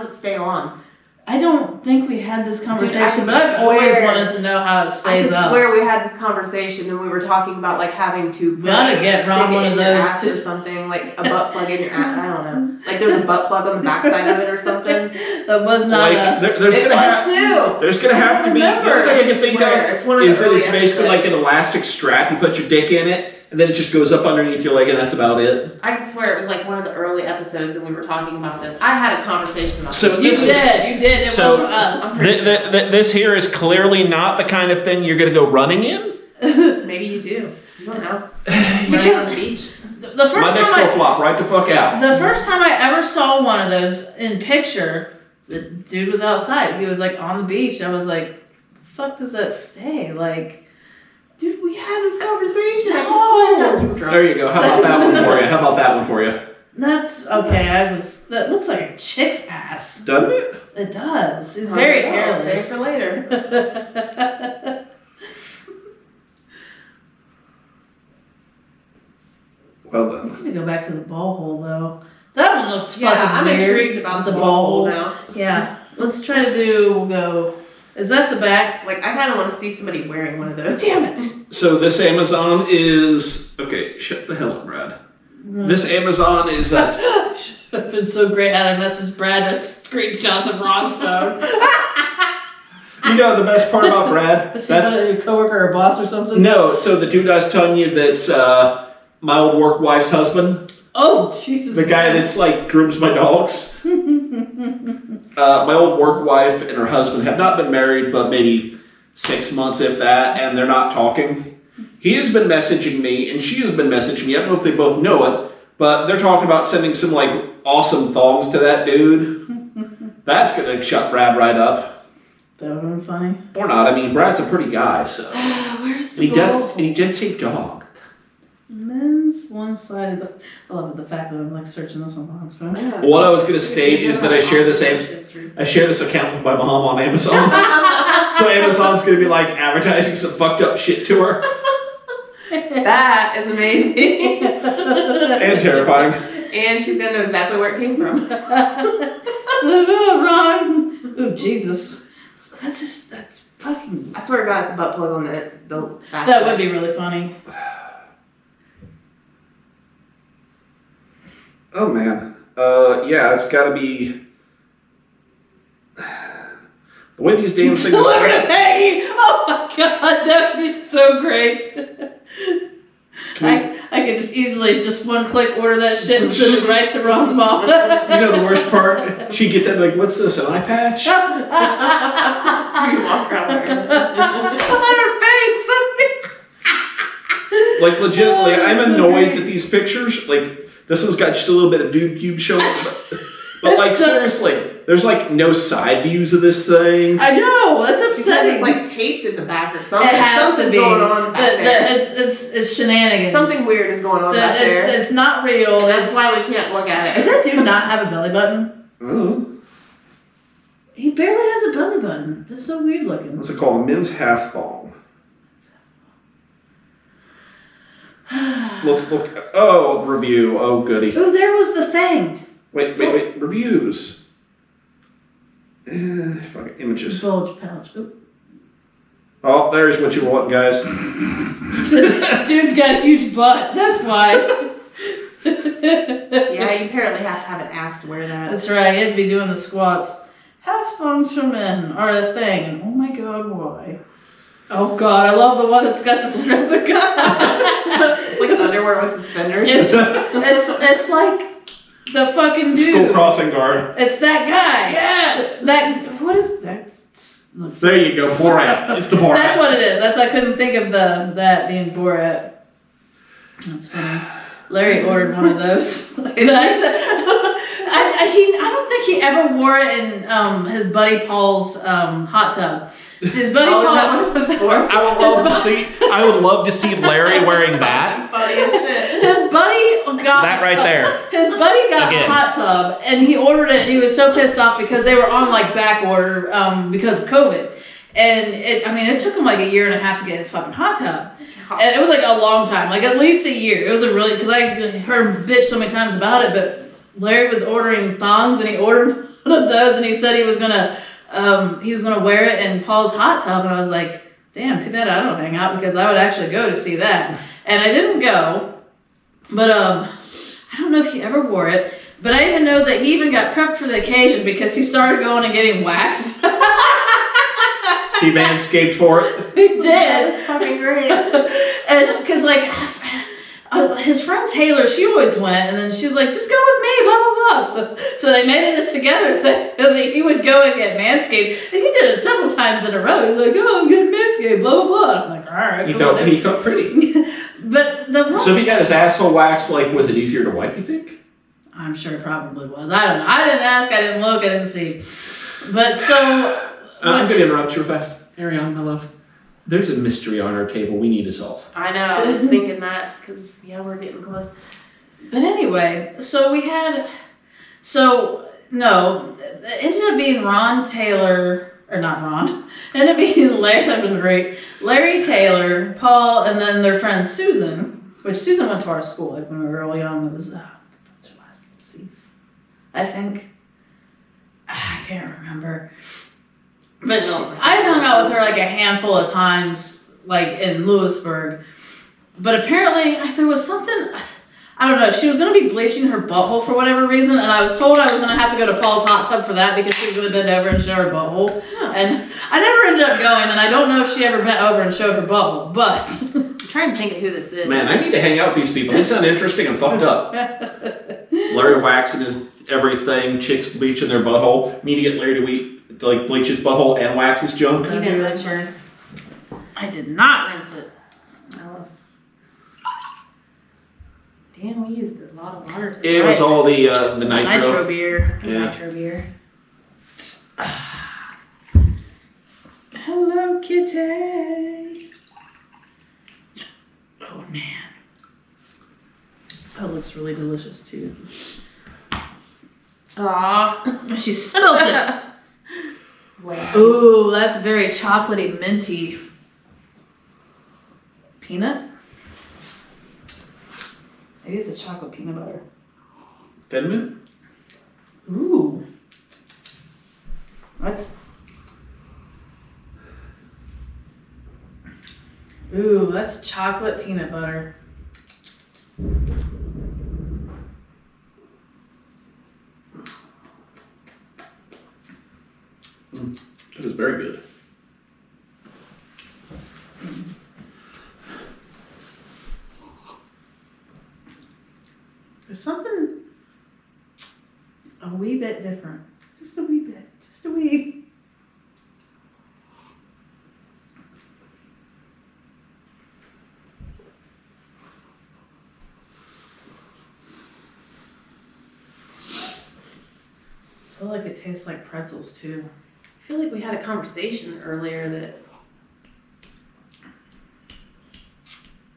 it stay on?" I don't think we had this conversation, Dude, but I've always wanted to know how it stays up. I swear we had this conversation and we were talking about like having to gotta get Ron one of those or something, like a butt plug in your ass. I don't know. Like there's a butt plug on the backside of it or something. That was not us. There's gonna have to be. The other thing I can think of is that it's basically like an elastic strap. You put your dick in it, and then it just goes up underneath your leg, and that's about it. I can swear it was like one of the early episodes, and we were talking about this. I had a conversation about this. You did. It wasn't us. This here is clearly not the kind of thing you're gonna go running in. Maybe you do. You don't know. Running on the beach. The first my dick's gonna flop right the fuck out. The first time I ever saw one of those in picture, the dude was outside. He was like on the beach. I was like, the fuck does that stay? Like, dude, we had this conversation. No. There you go. How about that one for you? That's okay. That looks like a chick's ass. Doesn't it? It does. It's very hairless. Save it for later. Well done. I need to go back to the ball hole though. That one looks fucking I'm weird. intrigued about the ball hole now. Yeah. Let's try to do. We'll go. Is that the back? Like I kind of want to see somebody wearing one of those. Damn it! So this Amazon is okay. Shut the hell up, Brad. This Amazon is at. It's been so great how I messaged Brad with screenshots of Ron's phone. You know the best part about Brad? Is he your coworker or boss or something? No. So the dude I was telling you that's my old work wife's husband. Oh Jesus! The guy that's like grooms my dogs. My old work wife and her husband have not been married, but maybe 6 months, if that, and they're not talking. He has been messaging me, and she has been messaging me. I don't know if they both know it, but they're talking about sending some like awesome thongs to that dude. That's gonna shut Brad right up. That would have been funny. Or not. I mean, Brad's a pretty guy, so. Where's the ball? And he does take dog. Men's one-sided. I love the fact that I'm like searching this on Ron's phone. Yeah. What I was gonna state is that I share this account with my mom on Amazon. So Amazon's gonna be like advertising some fucked up shit to her. That is amazing. And terrifying. And she's gonna know exactly where it came from. Ron. Oh Jesus. That's fucking. I swear to God, it's a butt plug on the back. That would be really funny. Oh man. Yeah, it's gotta be the way these damn things Deliver to Peggy! Oh my God, that would be so great. I could just easily, just one click, order that shit and send it right to Ron's mom. You know the worst part? She'd get that like, what's this, an eye patch? You walk around wearing it. On her face! Like legitimately, I'm annoyed that these pictures, like this one's got just a little bit of dude cube showing. But like seriously, there's like no side views of this thing. I know, that's upsetting. It's like taped in the back or something. It has Something's to be. going on back there. It's shenanigans. Something weird is going on back there. It's not real. And that's why we can't look at Does it. that dude not have a belly button? Mm. He barely has a belly button. It's so weird looking. What's it called? A men's half thong. Look. Oh, review. Oh, goody. Oh, there was the thing. Wait. Reviews. Fucking images. Bulge pouch. Oop. Oh, there's what you want, guys. Dude's got a huge butt. That's why. Yeah, you apparently have to have an ass to wear that. That's right. You have to be doing the squats. Half thongs for men are a thing. Oh my God, why? Oh God, I love the one that's got the strip to go. Like underwear with suspenders. It's like the fucking dude. School crossing guard. It's that guy. Yes. What is that? There you go, Borat. It's the Borat. That's what it is. I couldn't think of that being Borat. That's funny. Larry ordered one of those. I don't think he ever wore it in his buddy Paul's hot tub. His buddy Oh, is Paul. that what it was for? I would love to see Larry wearing that. Funny as shit. His buddy got That right there. His buddy got Again. a hot tub, and he ordered it. He was so pissed off because they were on like back order because of COVID, and it took him like a year and a half to get his fucking hot tub, and it was like a long time, like at least a year. It was a really because I heard him bitch so many times about it, but Larry was ordering thongs, and he ordered one of those, and he said he was gonna wear it in Paul's hot tub, and I was like, damn, too bad I don't hang out because I would actually go to see that, and I didn't go. But I don't know if he ever wore it, but I even know that he even got prepped for the occasion because he started going and getting waxed. He manscaped for it. He did. That's fucking great. And because like his friend Taylor, she always went, and then she was like, just go with me, blah, blah, blah. So they made it a together thing. And he would go and get manscaped. And he did it several times in a row. He was like, oh, I'm getting manscaped, blah, blah, blah. I'm like, all right. He felt pretty. But So if he got his asshole waxed, like, was it easier to wipe, you think? I'm sure it probably was. I don't know. I didn't ask. I didn't look. I didn't see. But so... I'm going to interrupt you real fast. Ariana, my love, there's a mystery on our table we need to solve. I know. I was thinking that because, we're getting close. But anyway, so we had... So, no. It ended up being Ron Taylor... Or not Ron. It ended up being Larry. That would have been great. Larry Taylor, Paul, and then their friend Susan. Which Susan went to our school like when we were real young. It was... what's her last name? Cease. I think... I can't remember. But I hung out with her like a handful of times, like in Lewisburg. But apparently there was something, I don't know, she was going to be bleaching her butthole for whatever reason, and I was told I was going to have to go to Paul's hot tub for that because she was going to bend over and show her butthole. And I never ended up going, and I don't know if she ever bent over and showed her butthole, but... I'm trying to think of who this is. Man, I need to hang out with these people. They sound interesting and fucked up. Larry waxing his everything, chicks bleaching their butthole. Need to get Larry to bleach his butthole and wax his junk. You didn't mention. I did not rinse it. Damn, we used a lot of water today. It was all the nitro. Nitro beer. Yeah. Nitro beer. Hello, kitty. Oh, man. That looks really delicious, too. Aw. She spilled it. Wow. Ooh, that's very chocolatey, minty. Peanut? Maybe it's a chocolate peanut butter. Thin Mint? Ooh. That's... Ooh, that's chocolate peanut butter. That is very good. There's something a wee bit different. Just a wee bit. Just a wee. I feel like it tastes like pretzels too. I feel like we had a conversation earlier that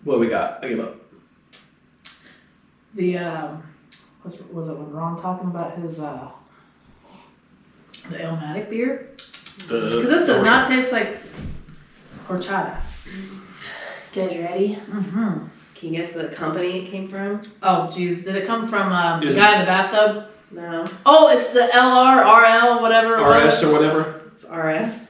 What we got? I give up. The was it when Ron talking about his the Elmatic beer? Because this does not taste like horchata. Guys, you ready? Mm-hmm. Can you guess the company it came from? Oh, geez. Did it come from the Is guy in the bathtub? No, Oh, it's the RL, whatever it RS was. or whatever. it's RS.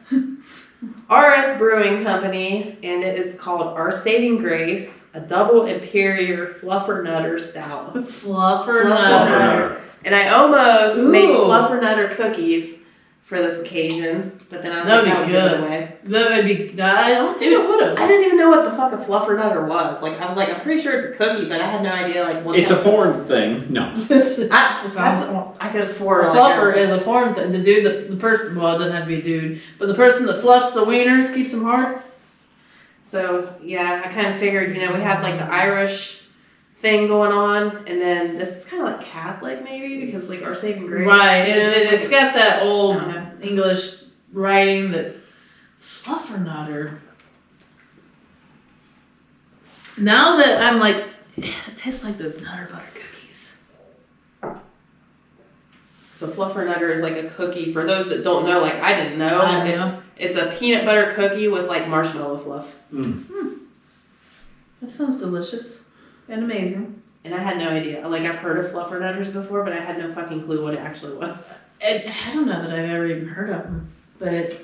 RS Brewing Company, and it is called Our Saving Grace, a double imperial fluffernutter stout. Fluffernutter. And I almost made Ooh. fluffernutter cookies for this occasion, but then I was That'd like, be that would good. give it away. That would be. I don't think it would have. I didn't even know what the fuck a fluffernutter was. Like, I was like, I'm pretty sure it's a cookie, but I had no idea like what. It's a porn thing. No. I could have sworn. A fluffer is a porn thing. The dude, the person. Well, it doesn't have to be a dude, but the person that fluffs the wieners keeps them hard. So yeah, I kind of figured, we had like the Irish thing going on, and then this is kind of like Catholic maybe because like Our Saving Grace. Right. you know, It's got that old I don't know. English writing that Fluffernutter. Now that I'm like, it tastes like those Nutter Butter cookies. So Fluffernutter is like a cookie. For those that don't know, like I didn't know. I don't know. It's a peanut butter cookie with like marshmallow fluff. That sounds delicious and amazing. And I had no idea. Like I've heard of Fluffernutters before, but I had no fucking clue what it actually was. I don't know that I've ever even heard of them, but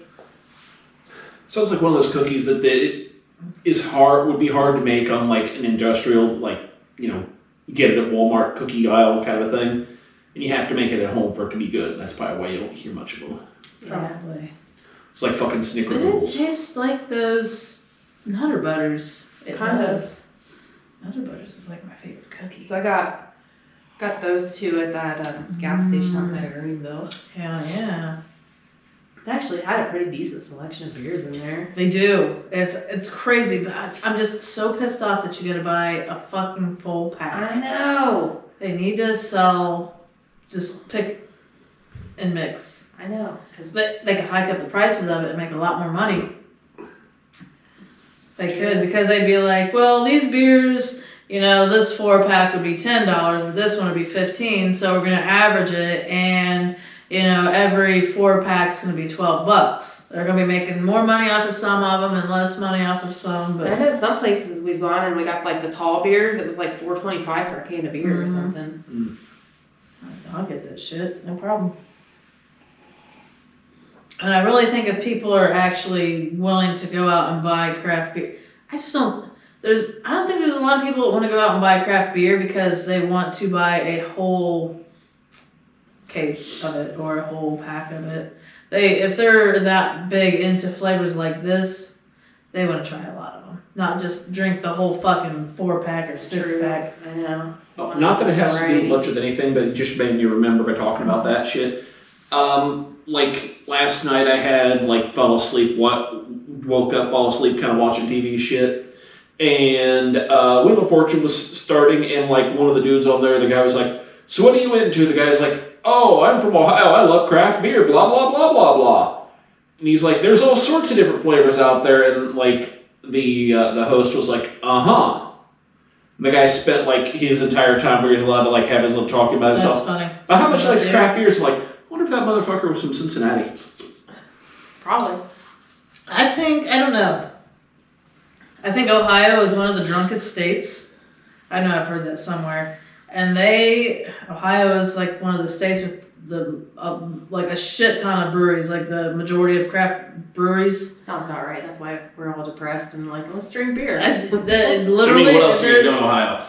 Sounds like one of those cookies that would be hard to make on like an industrial, like, you know, you get it at Walmart cookie aisle kind of a thing. And you have to make it at home for it to be good. That's probably why you don't hear much of them. probably. It's like fucking But it Snickerdoodles. tastes like those Nutter Butters. It Kind of. does. Nutter Butters is like my favorite cookie. So I got those two at that gas station outside of Greenville. Hell yeah. They actually had a pretty decent selection of beers in there. They do. It's crazy, but I'm just so pissed off that you gotta buy a fucking full pack. I know. They need to sell, just pick and mix. I know. Cause But they could hike up the prices of it and make a lot more money. They could, because they'd be like, well, these beers, you know, this 4-pack would be $10, but this one would be $15, so we're gonna average it, and you know, every 4-pack's gonna be $12. They're gonna be making more money off of some of them and less money off of some, I but know some places we've gone and we got like the tall beers. It was like $4.25 for a can of beer or something. I'll get that shit, no problem. And I really think if people are actually willing to go out and buy craft beer, I don't think there's a lot of people that want to go out and buy craft beer because they want to buy a whole case of it or a whole pack of it. If they're that big into flavors like this, they want to try a lot of them. Not just drink the whole fucking 4-pack or 6-pack. I know. Not that it has to do Variety. much with anything, but it just made me remember by talking about that shit. Like last night I had like woke up, fall asleep kind of watching TV shit. And Wheel of Fortune was starting, and like one of the dudes on there, the guy was like, so what are you into? The guy's like, oh, I'm from Ohio, I love craft beer, blah, blah, blah, blah, blah. And he's like, there's all sorts of different flavors out there, and like the host was like, uh-huh. And the guy spent like his entire time where he was allowed to like have his little talking about himself. That's funny. But how much likes craft beers? I'm like, I wonder if that motherfucker was from Cincinnati. Probably. I don't know. I think Ohio is one of the drunkest states. I know I've heard that somewhere. And Ohio is like one of the states with like a shit ton of breweries, like the majority of craft breweries. Sounds about right. That's why we're all depressed and like, let's drink beer. Literally, what else you do in Ohio?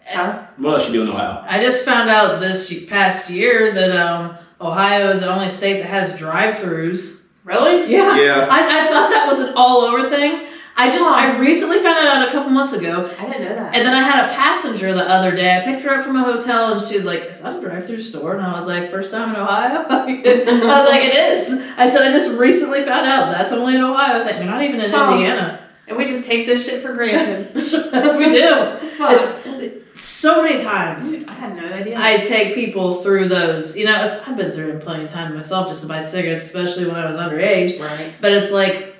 Huh? What else you do in Ohio? I just found out this past year that Ohio is the only state that has drive-thrus. Really? Yeah. Yeah. I thought that was an all-over thing. I recently found it out a couple months ago. I didn't know that. And then I had a passenger the other day. I picked her up from a hotel and she was like, is that a drive-thru store? And I was like, first time in Ohio? I was like, it is. I said, I just recently found out that's only an Ohio thing. They're not even in Indiana. And we just take this shit for granted. That's we do. Fuck. It's so many times. I had no idea. I take people through those. You know, I've been through them plenty of times myself just to buy cigarettes, especially when I was underage. Right. But it's like,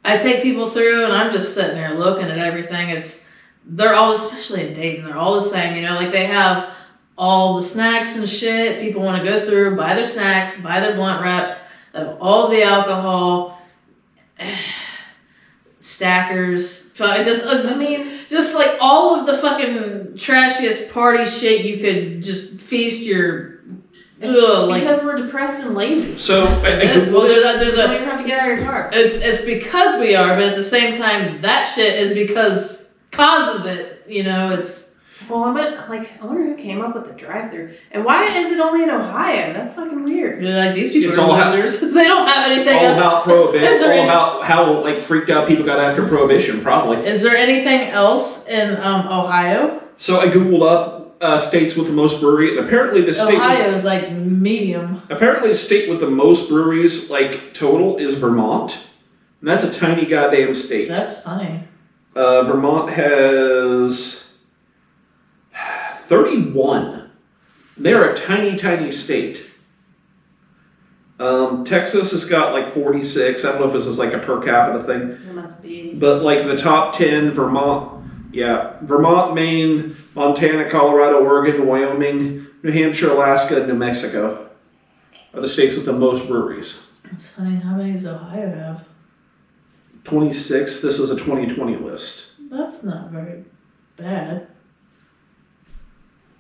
I take people through and I'm just sitting there looking at everything. They're all, especially in Dayton, they're all the same, you know, like they have all the snacks and shit. People want to go through, buy their snacks, buy their blunt wraps, they have all the alcohol, stackers, just like all of the fucking trashiest party shit you could just feast your. Because we're depressed and lazy. So, well, there's You don't even have to get out of your car. It's because we are, but at the same time, that shit is because causes it. You know, it's. Well, I wonder who came up with the drive-thru, and why is it only in Ohio? That's fucking weird. You're like, these people It's are all losers. They don't have anything. all about prohibition. Is there All any- about how like freaked out people got after prohibition, probably. Is there anything else in Ohio? So I googled up states with the most brewery, and apparently the state. Ohio is like medium. Apparently, the state with the most breweries, like total, is Vermont, and that's a tiny goddamn state. That's funny. Vermont has 31. They're a tiny, tiny state. Texas has got like 46. I don't know if this is like a per capita thing. It must be. But like the top 10, Vermont, Maine, Montana, Colorado, Oregon, Wyoming, New Hampshire, Alaska, and New Mexico are the states with the most breweries. It's funny, how many does Ohio have? 26. This is a 2020 list. That's not very bad.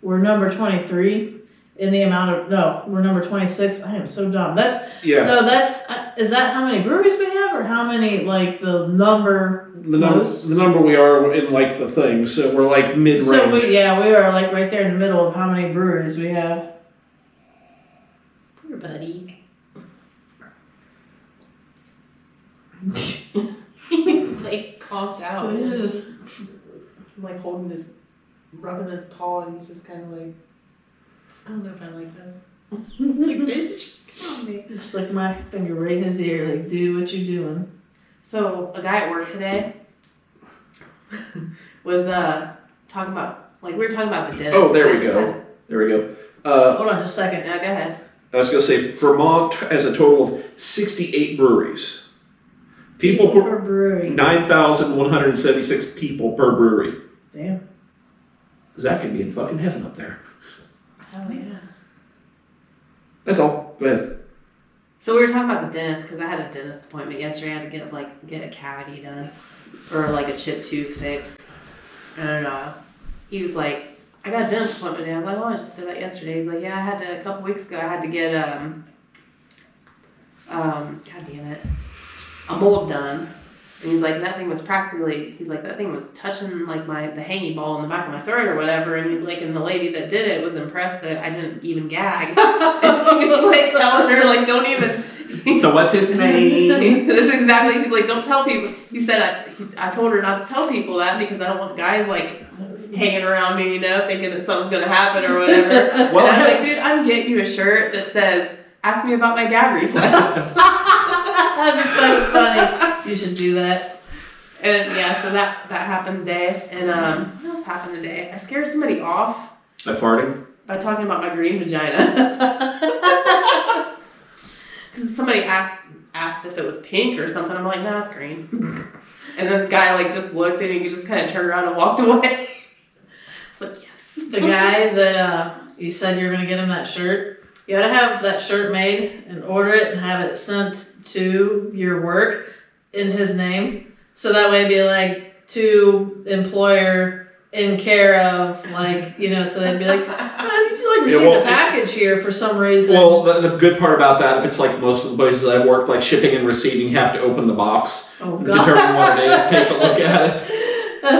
We're number 23 in the amount of, no, we're number 26. I am so dumb. That's, Yeah. no, that's, is that how many breweries we have or how many, like the number? The number we are in like the thing, so we're like mid-range. So we are like right there in the middle of how many breweries we have. Poor buddy. He's like conked out. This is just, Like holding his, rubbing his paw, and he's just kind of like, I don't know if I like this. It's like, bitch, come on, me. just like my finger right in his ear, like, do what you doing. So a guy at work today was talking about, like, we were talking about the dentist. Oh, there we go. There we go. Hold on just a second. Yeah, go ahead. I was going to say, Vermont has a total of 68 breweries. People per brewery. 9,176 people per brewery. Damn. Zach could be in fucking heaven up there. Oh, yeah. That's all. Go ahead. So we were talking about the dentist, because I had a dentist appointment yesterday. I had to get a cavity done, or like a chipped tooth fixed. And he was like, I got a dentist appointment today. I was like, oh, I just did that yesterday. He's like, yeah, I had to, a couple weeks ago, I had to get, God damn it, a mold done. And he's like, that thing was that thing was touching like the hangy ball in the back of my throat or whatever. And he's like, and the lady that did it was impressed that I didn't even gag. And he's like telling her, like, don't even. So what's his name? That's exactly, he's like, don't tell people. He said, I told her not to tell people that because I don't want guys like hanging around me, thinking that something's going to happen or whatever. Well, and I was like, dude, I'm getting you a shirt that says, ask me about my gag reflex. That'd be funny. You should do that. And yeah, so that happened today. And what else happened today? I scared somebody off By farting? by talking about my green vagina. Because somebody asked if it was pink or something. I'm like, no, it's green. And then the guy like just looked and he just kind of turned around and walked away. It's like, yes. The guy that you said you were going to get him that shirt, you gotta have that shirt made and order it and have it sent to your work in his name. So that way it'd be like, to employer in care of, like, so they'd be like, oh, did you like receive a package here for some reason? Well, the good part about that, if it's like most of the places I work, like shipping and receiving, you have to open the box, determine what it is, take a look at it.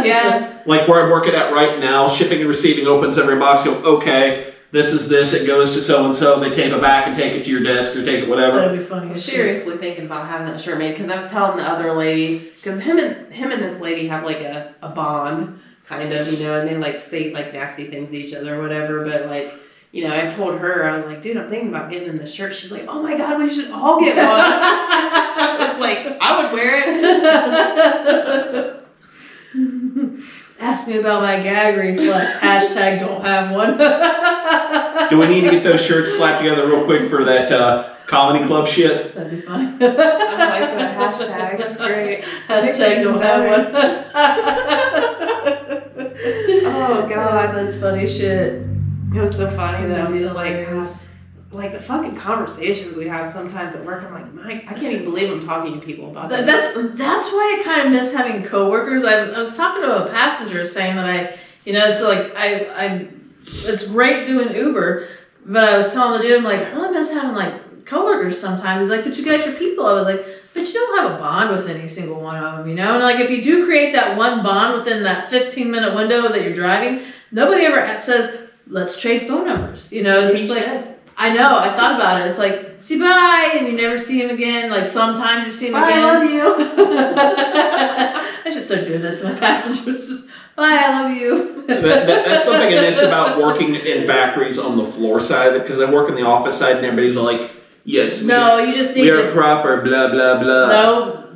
Yeah. Like where I'm working at right now, shipping and receiving opens every box, you go, okay, this is this, it goes to so-and-so, they tape it back and take it to your desk or take it whatever. That'd be funny. I'm seriously thinking about having that shirt made because I was telling the other lady, because him and this lady have like a bond, kind of, and they like say like nasty things to each other or whatever, but like, I told her, I was like, dude, I'm thinking about getting him this shirt. She's like, oh my God, we should all get one. I was like, I would wear it. Ask me about my gag reflex. # don't have one. Do we need to get those shirts slapped together real quick for that comedy club shit? That'd be funny. I like that hashtag. That's great. # don't have one. Oh God, that's funny shit. it was so funny though. I'm just hilarious. like the fucking conversations we have sometimes at work. I'm like, Mike, I can't even believe I'm talking to people about that. That's why I kind of miss having coworkers. I was talking to a passenger saying that it's like it's great doing Uber, but I was telling the dude, I'm like, I really miss having like coworkers sometimes. He's like, but you guys are people. I was like, but you don't have a bond with any single one of them, And like if you do create that one bond within that 15-minute window that you're driving, nobody ever says, let's trade phone numbers. It's just like. I know, I thought about it. It's like, see, bye, and you never see him again. Like, sometimes you see him again. I love you. I should start doing that to my passengers. Just, bye, I love you. That's something I miss about working in factories on the floor side, because I work in the office side and everybody's like, yes, you just need we are proper, blah, blah, blah. No.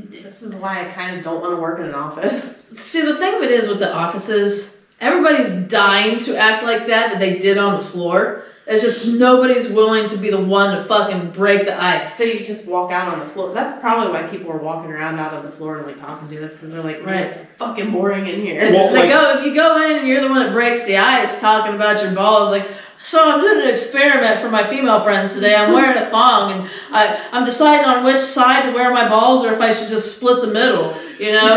This is why I kind of don't want to work in an office. See, the thing of it is with the offices, everybody's dying to act like that they did on the floor. It's just nobody's willing to be the one to fucking break the ice. So you just walk out on the floor. That's probably why people are walking around out on the floor and like talking to us because they're like, man, it's fucking boring in here. Well, if you go in and you're the one that breaks the ice talking about your balls, like, so I'm doing an experiment for my female friends today. I'm wearing a thong and I'm deciding on which side to wear my balls or if I should just split the middle, you know?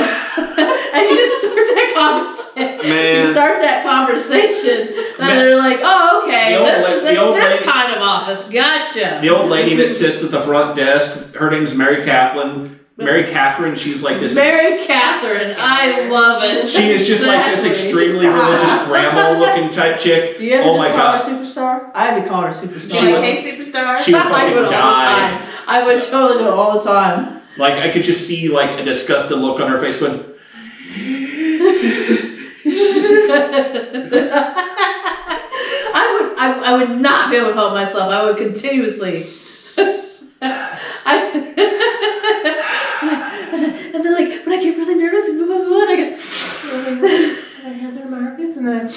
And you just start that conversation. Man. You start that conversation and they're like, oh, okay, this kind of office. Gotcha. The old lady that sits at the front desk, her name's Mary Catherine. She's like this. Mary Catherine, I love it. She is just like this extremely religious grandma-looking type chick. Do you ever just call her superstar? I'd be calling her superstar. Hey, superstar. She would fucking die. I would totally do it all the time. Like I could just see like a disgusted look on her face going. I would not be able to help myself. I would continuously. And then like when I get really nervous and blah blah blah, and I go. My hands are in my armpits and then.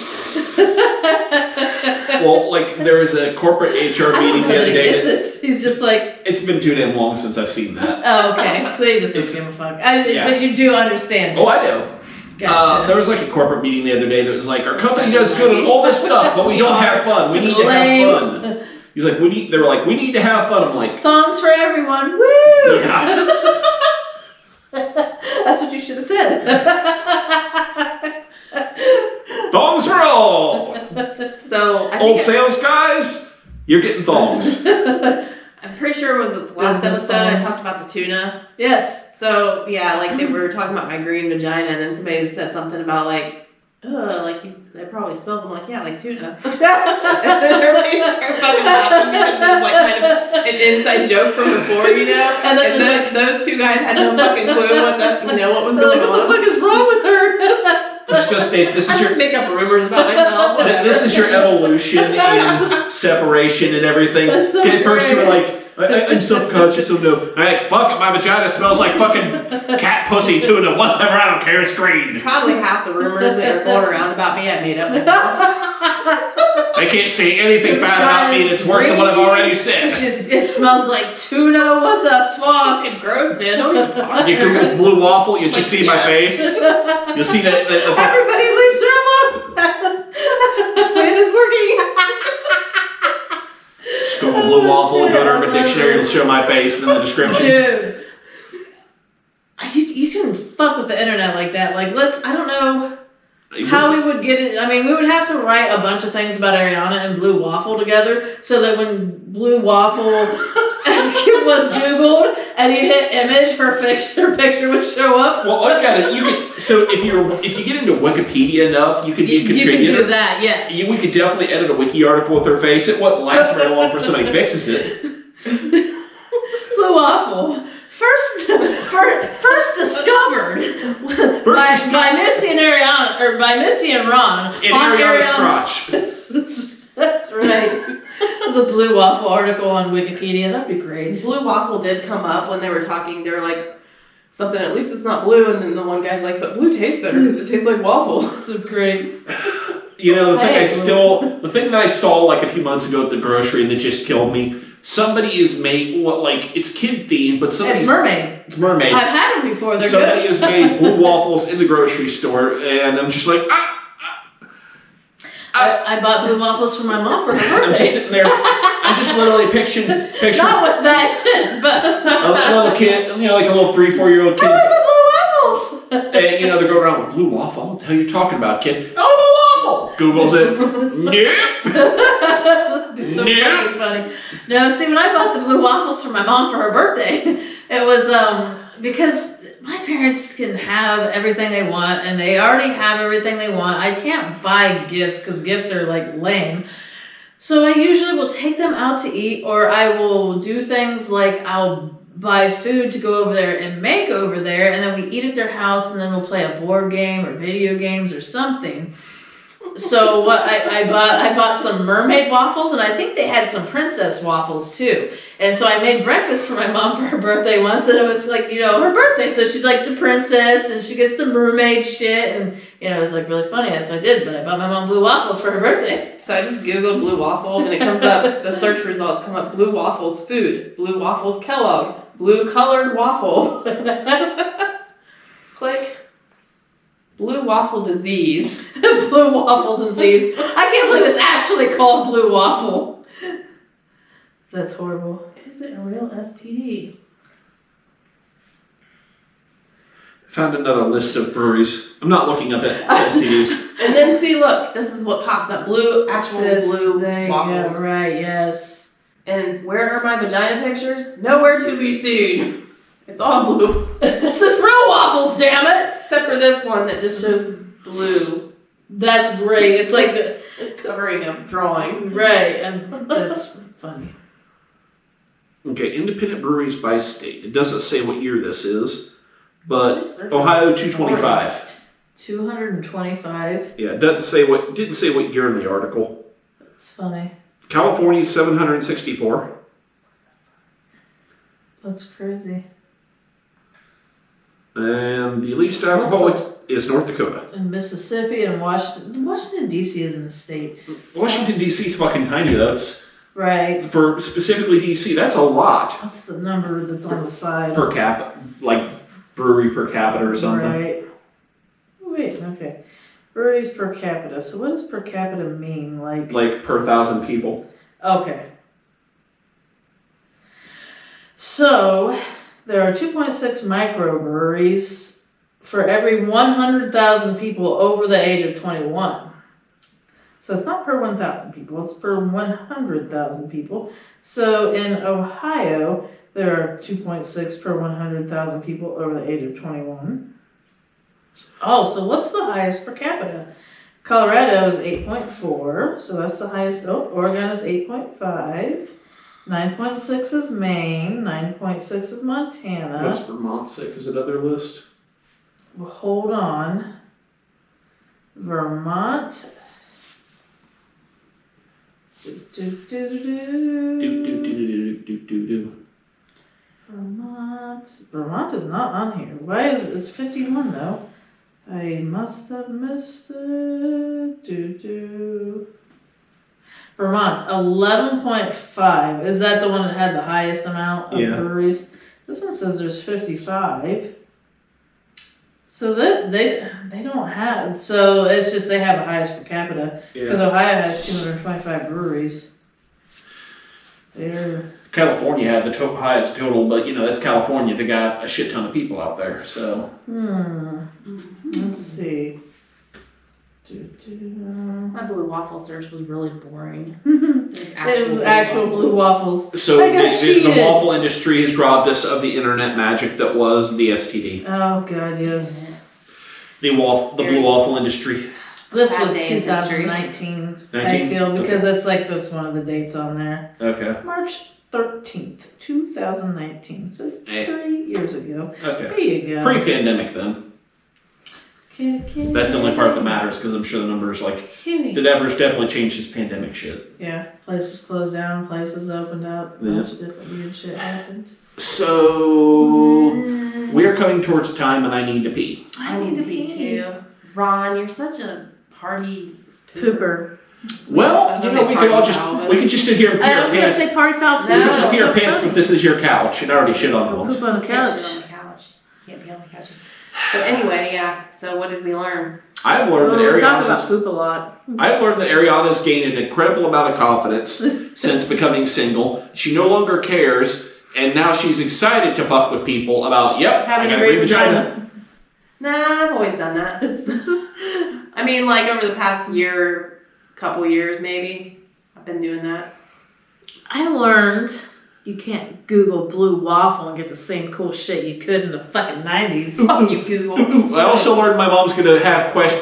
Well, like there was a corporate HR meeting the other day. He's just like. It's been too damn long since I've seen that. Oh, okay. So you just don't give a fuck. But you do understand. Oh, I do. Gotcha. There was like a corporate meeting the other day that was like, our company does good at all this stuff, but we don't have fun. We need to have fun. He's like, they were like, we need to have fun. I'm like, thongs for everyone. Woo! Yeah. That's what you should have said. Thongs for all. So old sales guys, you're getting thongs. I'm pretty sure it was the last episode I talked about the tuna. Yes. So yeah, like they were talking about my green vagina, and then somebody said something about like, that probably smells. I'm like, yeah, like tuna. And then everybody started fucking laughing because it was like kind of an inside joke from before, you know. And those two guys had no fucking clue what was going on. What the fuck is wrong with her? I'm just gonna state this is just make up rumors about myself. This is your evolution in separation and everything. So first you were like, I'm self-conscious, so no. Alright, fuck it, my vagina smells like fucking cat pussy tuna, whatever, I don't care, it's green. Probably half the rumors that are going around about me I made up myself. They can't say anything bad about me that's worse than what I've already said. It smells like tuna, what the fuck? Fucking gross, man, don't even talk. You Google blue waffle, you just see my face. You'll see that. Everybody leaves her alone. The plan is working. Just go to blue waffle and go to Urban Dictionary, it'll show my face and then the description. Dude. You can fuck with the internet like that. Like, I don't know how we would get it. I mean, we would have to write a bunch of things about Ariana and Blue Waffle together so that when Blue Waffle was Googled and you hit image, her picture would show up. Well, look at it. So if you get into Wikipedia enough, you can be a contributor. You can do that, yes. We could definitely edit a wiki article with her face. It wouldn't last very long before somebody fixes it. Blue Waffle. First discovered by Missy and Ariana, or by Missy and Ron. In Ariana's crotch. That's right. The Blue Waffle article on Wikipedia. That'd be great. Blue Waffle did come up when they were talking. They were like, something, at least it's not blue. And then the one guy's like, but blue tastes better because it tastes like waffle. So great. You know, the thing that I saw like a few months ago at the grocery that just killed me. Somebody is made it's kid themed, but somebody's It's mermaid. It's mermaid. I've had them before. They're somebody good. has made blue waffles in the grocery store, and I'm just like, I bought blue waffles for my mom for her birthday. I'm just sitting there. I'm just literally picturing Not with that intent, but a little kid, like a little 3-4-year-old kid. I want some blue waffles. And they're going around with blue waffle. What the hell are you talking about, kid? Oh, blue waffle. Googles it. Nope. Nope. Funny. No, see, when I bought the blue waffles for my mom for her birthday, it was because my parents can have everything they want, and they already have everything they want. I can't buy gifts because gifts are like lame. So I usually will take them out to eat, or I will do things like I'll buy food to go over there and make over there, and then we eat at their house, and then we'll play a board game or video games or something. So what I bought some mermaid waffles, and I think they had some princess waffles too. And so I made breakfast for my mom for her birthday once, and it was like, her birthday, so she's like the princess, and she gets the mermaid shit, and it was like really funny. That's what I did. But I bought my mom blue waffles for her birthday. So I just googled blue waffle, and it comes up. The search results come up: blue waffles food, blue waffles Kellogg, blue colored waffle. Click. Blue waffle disease. Blue waffle disease. I can't believe it's actually called blue waffle. That's horrible. Is it a real STD? Found another list of breweries. I'm not looking up at STDs. And then see, look, this is what pops up. Blue, actual blue waffles. Yeah, right, yes. And where are my vagina pictures? Nowhere to be seen. It's all blue. It says real waffles, damn it! Except for this one that just shows blue. That's great. It's like the covering a drawing. Right, and that's funny. Okay, independent breweries by state. It doesn't say what year this is, but Ohio 225. 225. Yeah, it didn't say what year in the article. That's funny. California 764. That's crazy. And the least alcoholic is North Dakota. And Mississippi and Washington. Washington D.C. isn't a state. Washington D.C. is fucking tiny though. It's right. For specifically D.C. That's a lot. What's the number that's on the side? Per capita, like brewery per capita or something. Right. Wait, okay. Breweries per capita. So what does per capita mean? Like per 1,000 people. Okay. So there are 2.6 microbreweries for every 100,000 people over the age of 21. So it's not per 1,000 people, it's per 100,000 people. So in Ohio, there are 2.6 per 100,000 people over the age of 21. Oh, so what's the highest per capita? Colorado is 8.4, so that's the highest. Oh, Oregon is 8.5. 9.6 is Maine, 9.6 is Montana. What's Vermont say? Is it other list? Well, hold on. Vermont. Vermont is not on here. Why is it? It's 51 though. I must have missed it. Vermont, 11.5. Is that the one that had the highest amount of breweries? This one says there's 55. So that they don't have. So it's just they have the highest per capita because Ohio has 225 breweries. California had the highest total, but that's California. They got a shit ton of people out there. So let's see. My blue waffle search was really boring. It was actual blue waffles. So the waffle industry has robbed us of the internet magic that was the STD. Oh god, yes. The blue waffle industry. This was 2019. I feel because that's one of the dates on there. Okay. March 13th, 2019. So 3 years ago. Okay. There you go. Pre-pandemic then. That's the only part that matters because I'm sure the numbers the numbers definitely changed this pandemic shit. Yeah, places closed down, places opened up, a bunch of different weird shit happened. So we are coming towards time and I need to pee. I need to pee too. Ron, you're such a party pooper. Well, we could just sit here and pee our pants. I was going to say party foul too. We could just pee our pants, but this is your couch and I already shit on it once. Poop on the couch. Can't be on the couch. But anyway, yeah. So what did we learn? I've learned that we talk about poop a lot. I've learned that Ariana's gained an incredible amount of confidence since becoming single. She no longer cares, and now she's excited to fuck with people about, I got a great vagina. Nah, I've always done that. I mean, over the past couple years maybe, I've been doing that. I learned you can't Google blue waffle and get the same cool shit you could in the fucking 90s. Fuck you, Google. I also learned my mom's gonna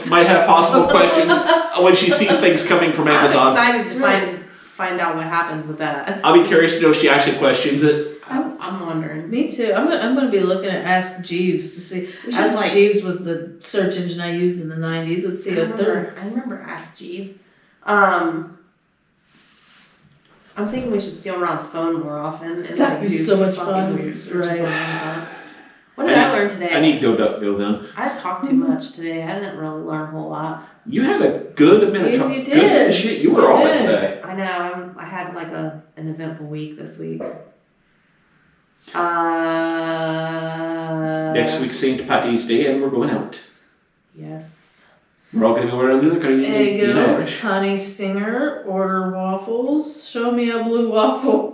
might have possible questions when she sees things coming from Amazon. I'm excited to find out what happens with that. I'll be curious to know if she actually questions it. I'm I'm wondering. Me too. I'm gonna be looking at Ask Jeeves to see. Ask Jeeves was the search engine I used in the 90s. Let's see I remember Ask Jeeves. I'm thinking we should steal Ron's phone more often. That'd be so much fun. Weird searches Right. on Amazon. What did I learn today? I need go then. I talked too much today. I didn't really learn a whole lot. You had a good minute. You did. Shit, you were on it today. I know. I had like an eventful week this week. Next week's St. Patty's Day, and we're going out. Yes. We're all going to be wearing Lula. Eggo, honey stinger, order waffles. Show me a blue waffle.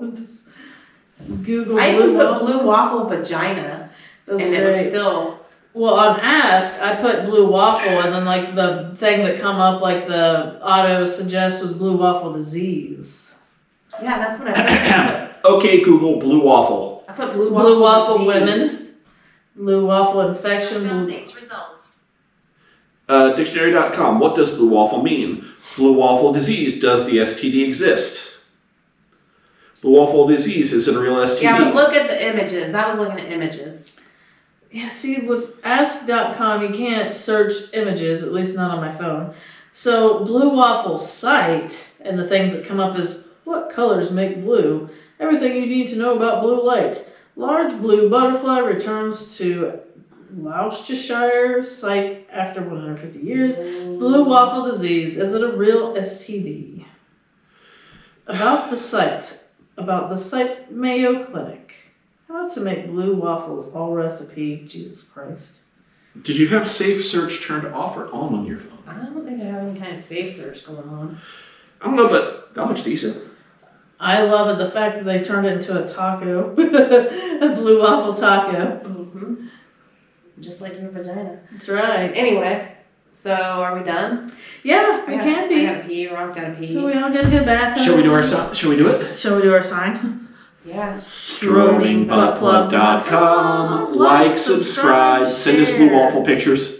Google I blue even put waffles. blue waffle vagina. That's and great. it was still. Well, on Ask, I put blue waffle, and then like the thing that come up, like the auto suggest was blue waffle disease. Yeah, that's what I put. Okay, Google, blue waffle. I put blue Waffle disease. women. Blue waffle infection. Results. Dictionary.com. What does blue waffle mean? Blue waffle disease. Does the STD exist? Blue waffle disease is a real STD. Yeah, but look at the images. I was looking at images. Yeah, see, with ask.com, you can't search images, at least not on my phone. So, Blue Waffle site, and the things that come up is, what colors make blue? Everything you need to know about blue light. Large blue butterfly returns to Gloucestershire site after 150 years. Blue waffle disease, is it a real STD? About the site Mayo Clinic. How to make blue waffles, all recipe, Jesus Christ. Did you have safe search turned off or on your phone? I don't think I have any kind of safe search going on. I don't know, but that looks decent. I love it, the fact that they turned it into a taco. A blue waffle taco. Mm-hmm. Just like your vagina. That's right. Anyway, so are we done? Yeah, we can be. I gotta pee. Ron's gotta pee. So we all gotta go bathroom. Shall we do our sign? Shall we do it? Shall we do our sign? Yeah. Strobingbuttplug.com. Like, subscribe, send us blue waffle pictures.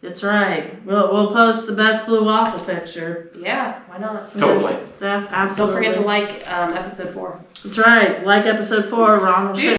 That's right. We'll post the best blue waffle picture. Yeah, why not? Totally. Absolutely. Don't forget to like episode 4. That's right. Like episode 4, Ron will share.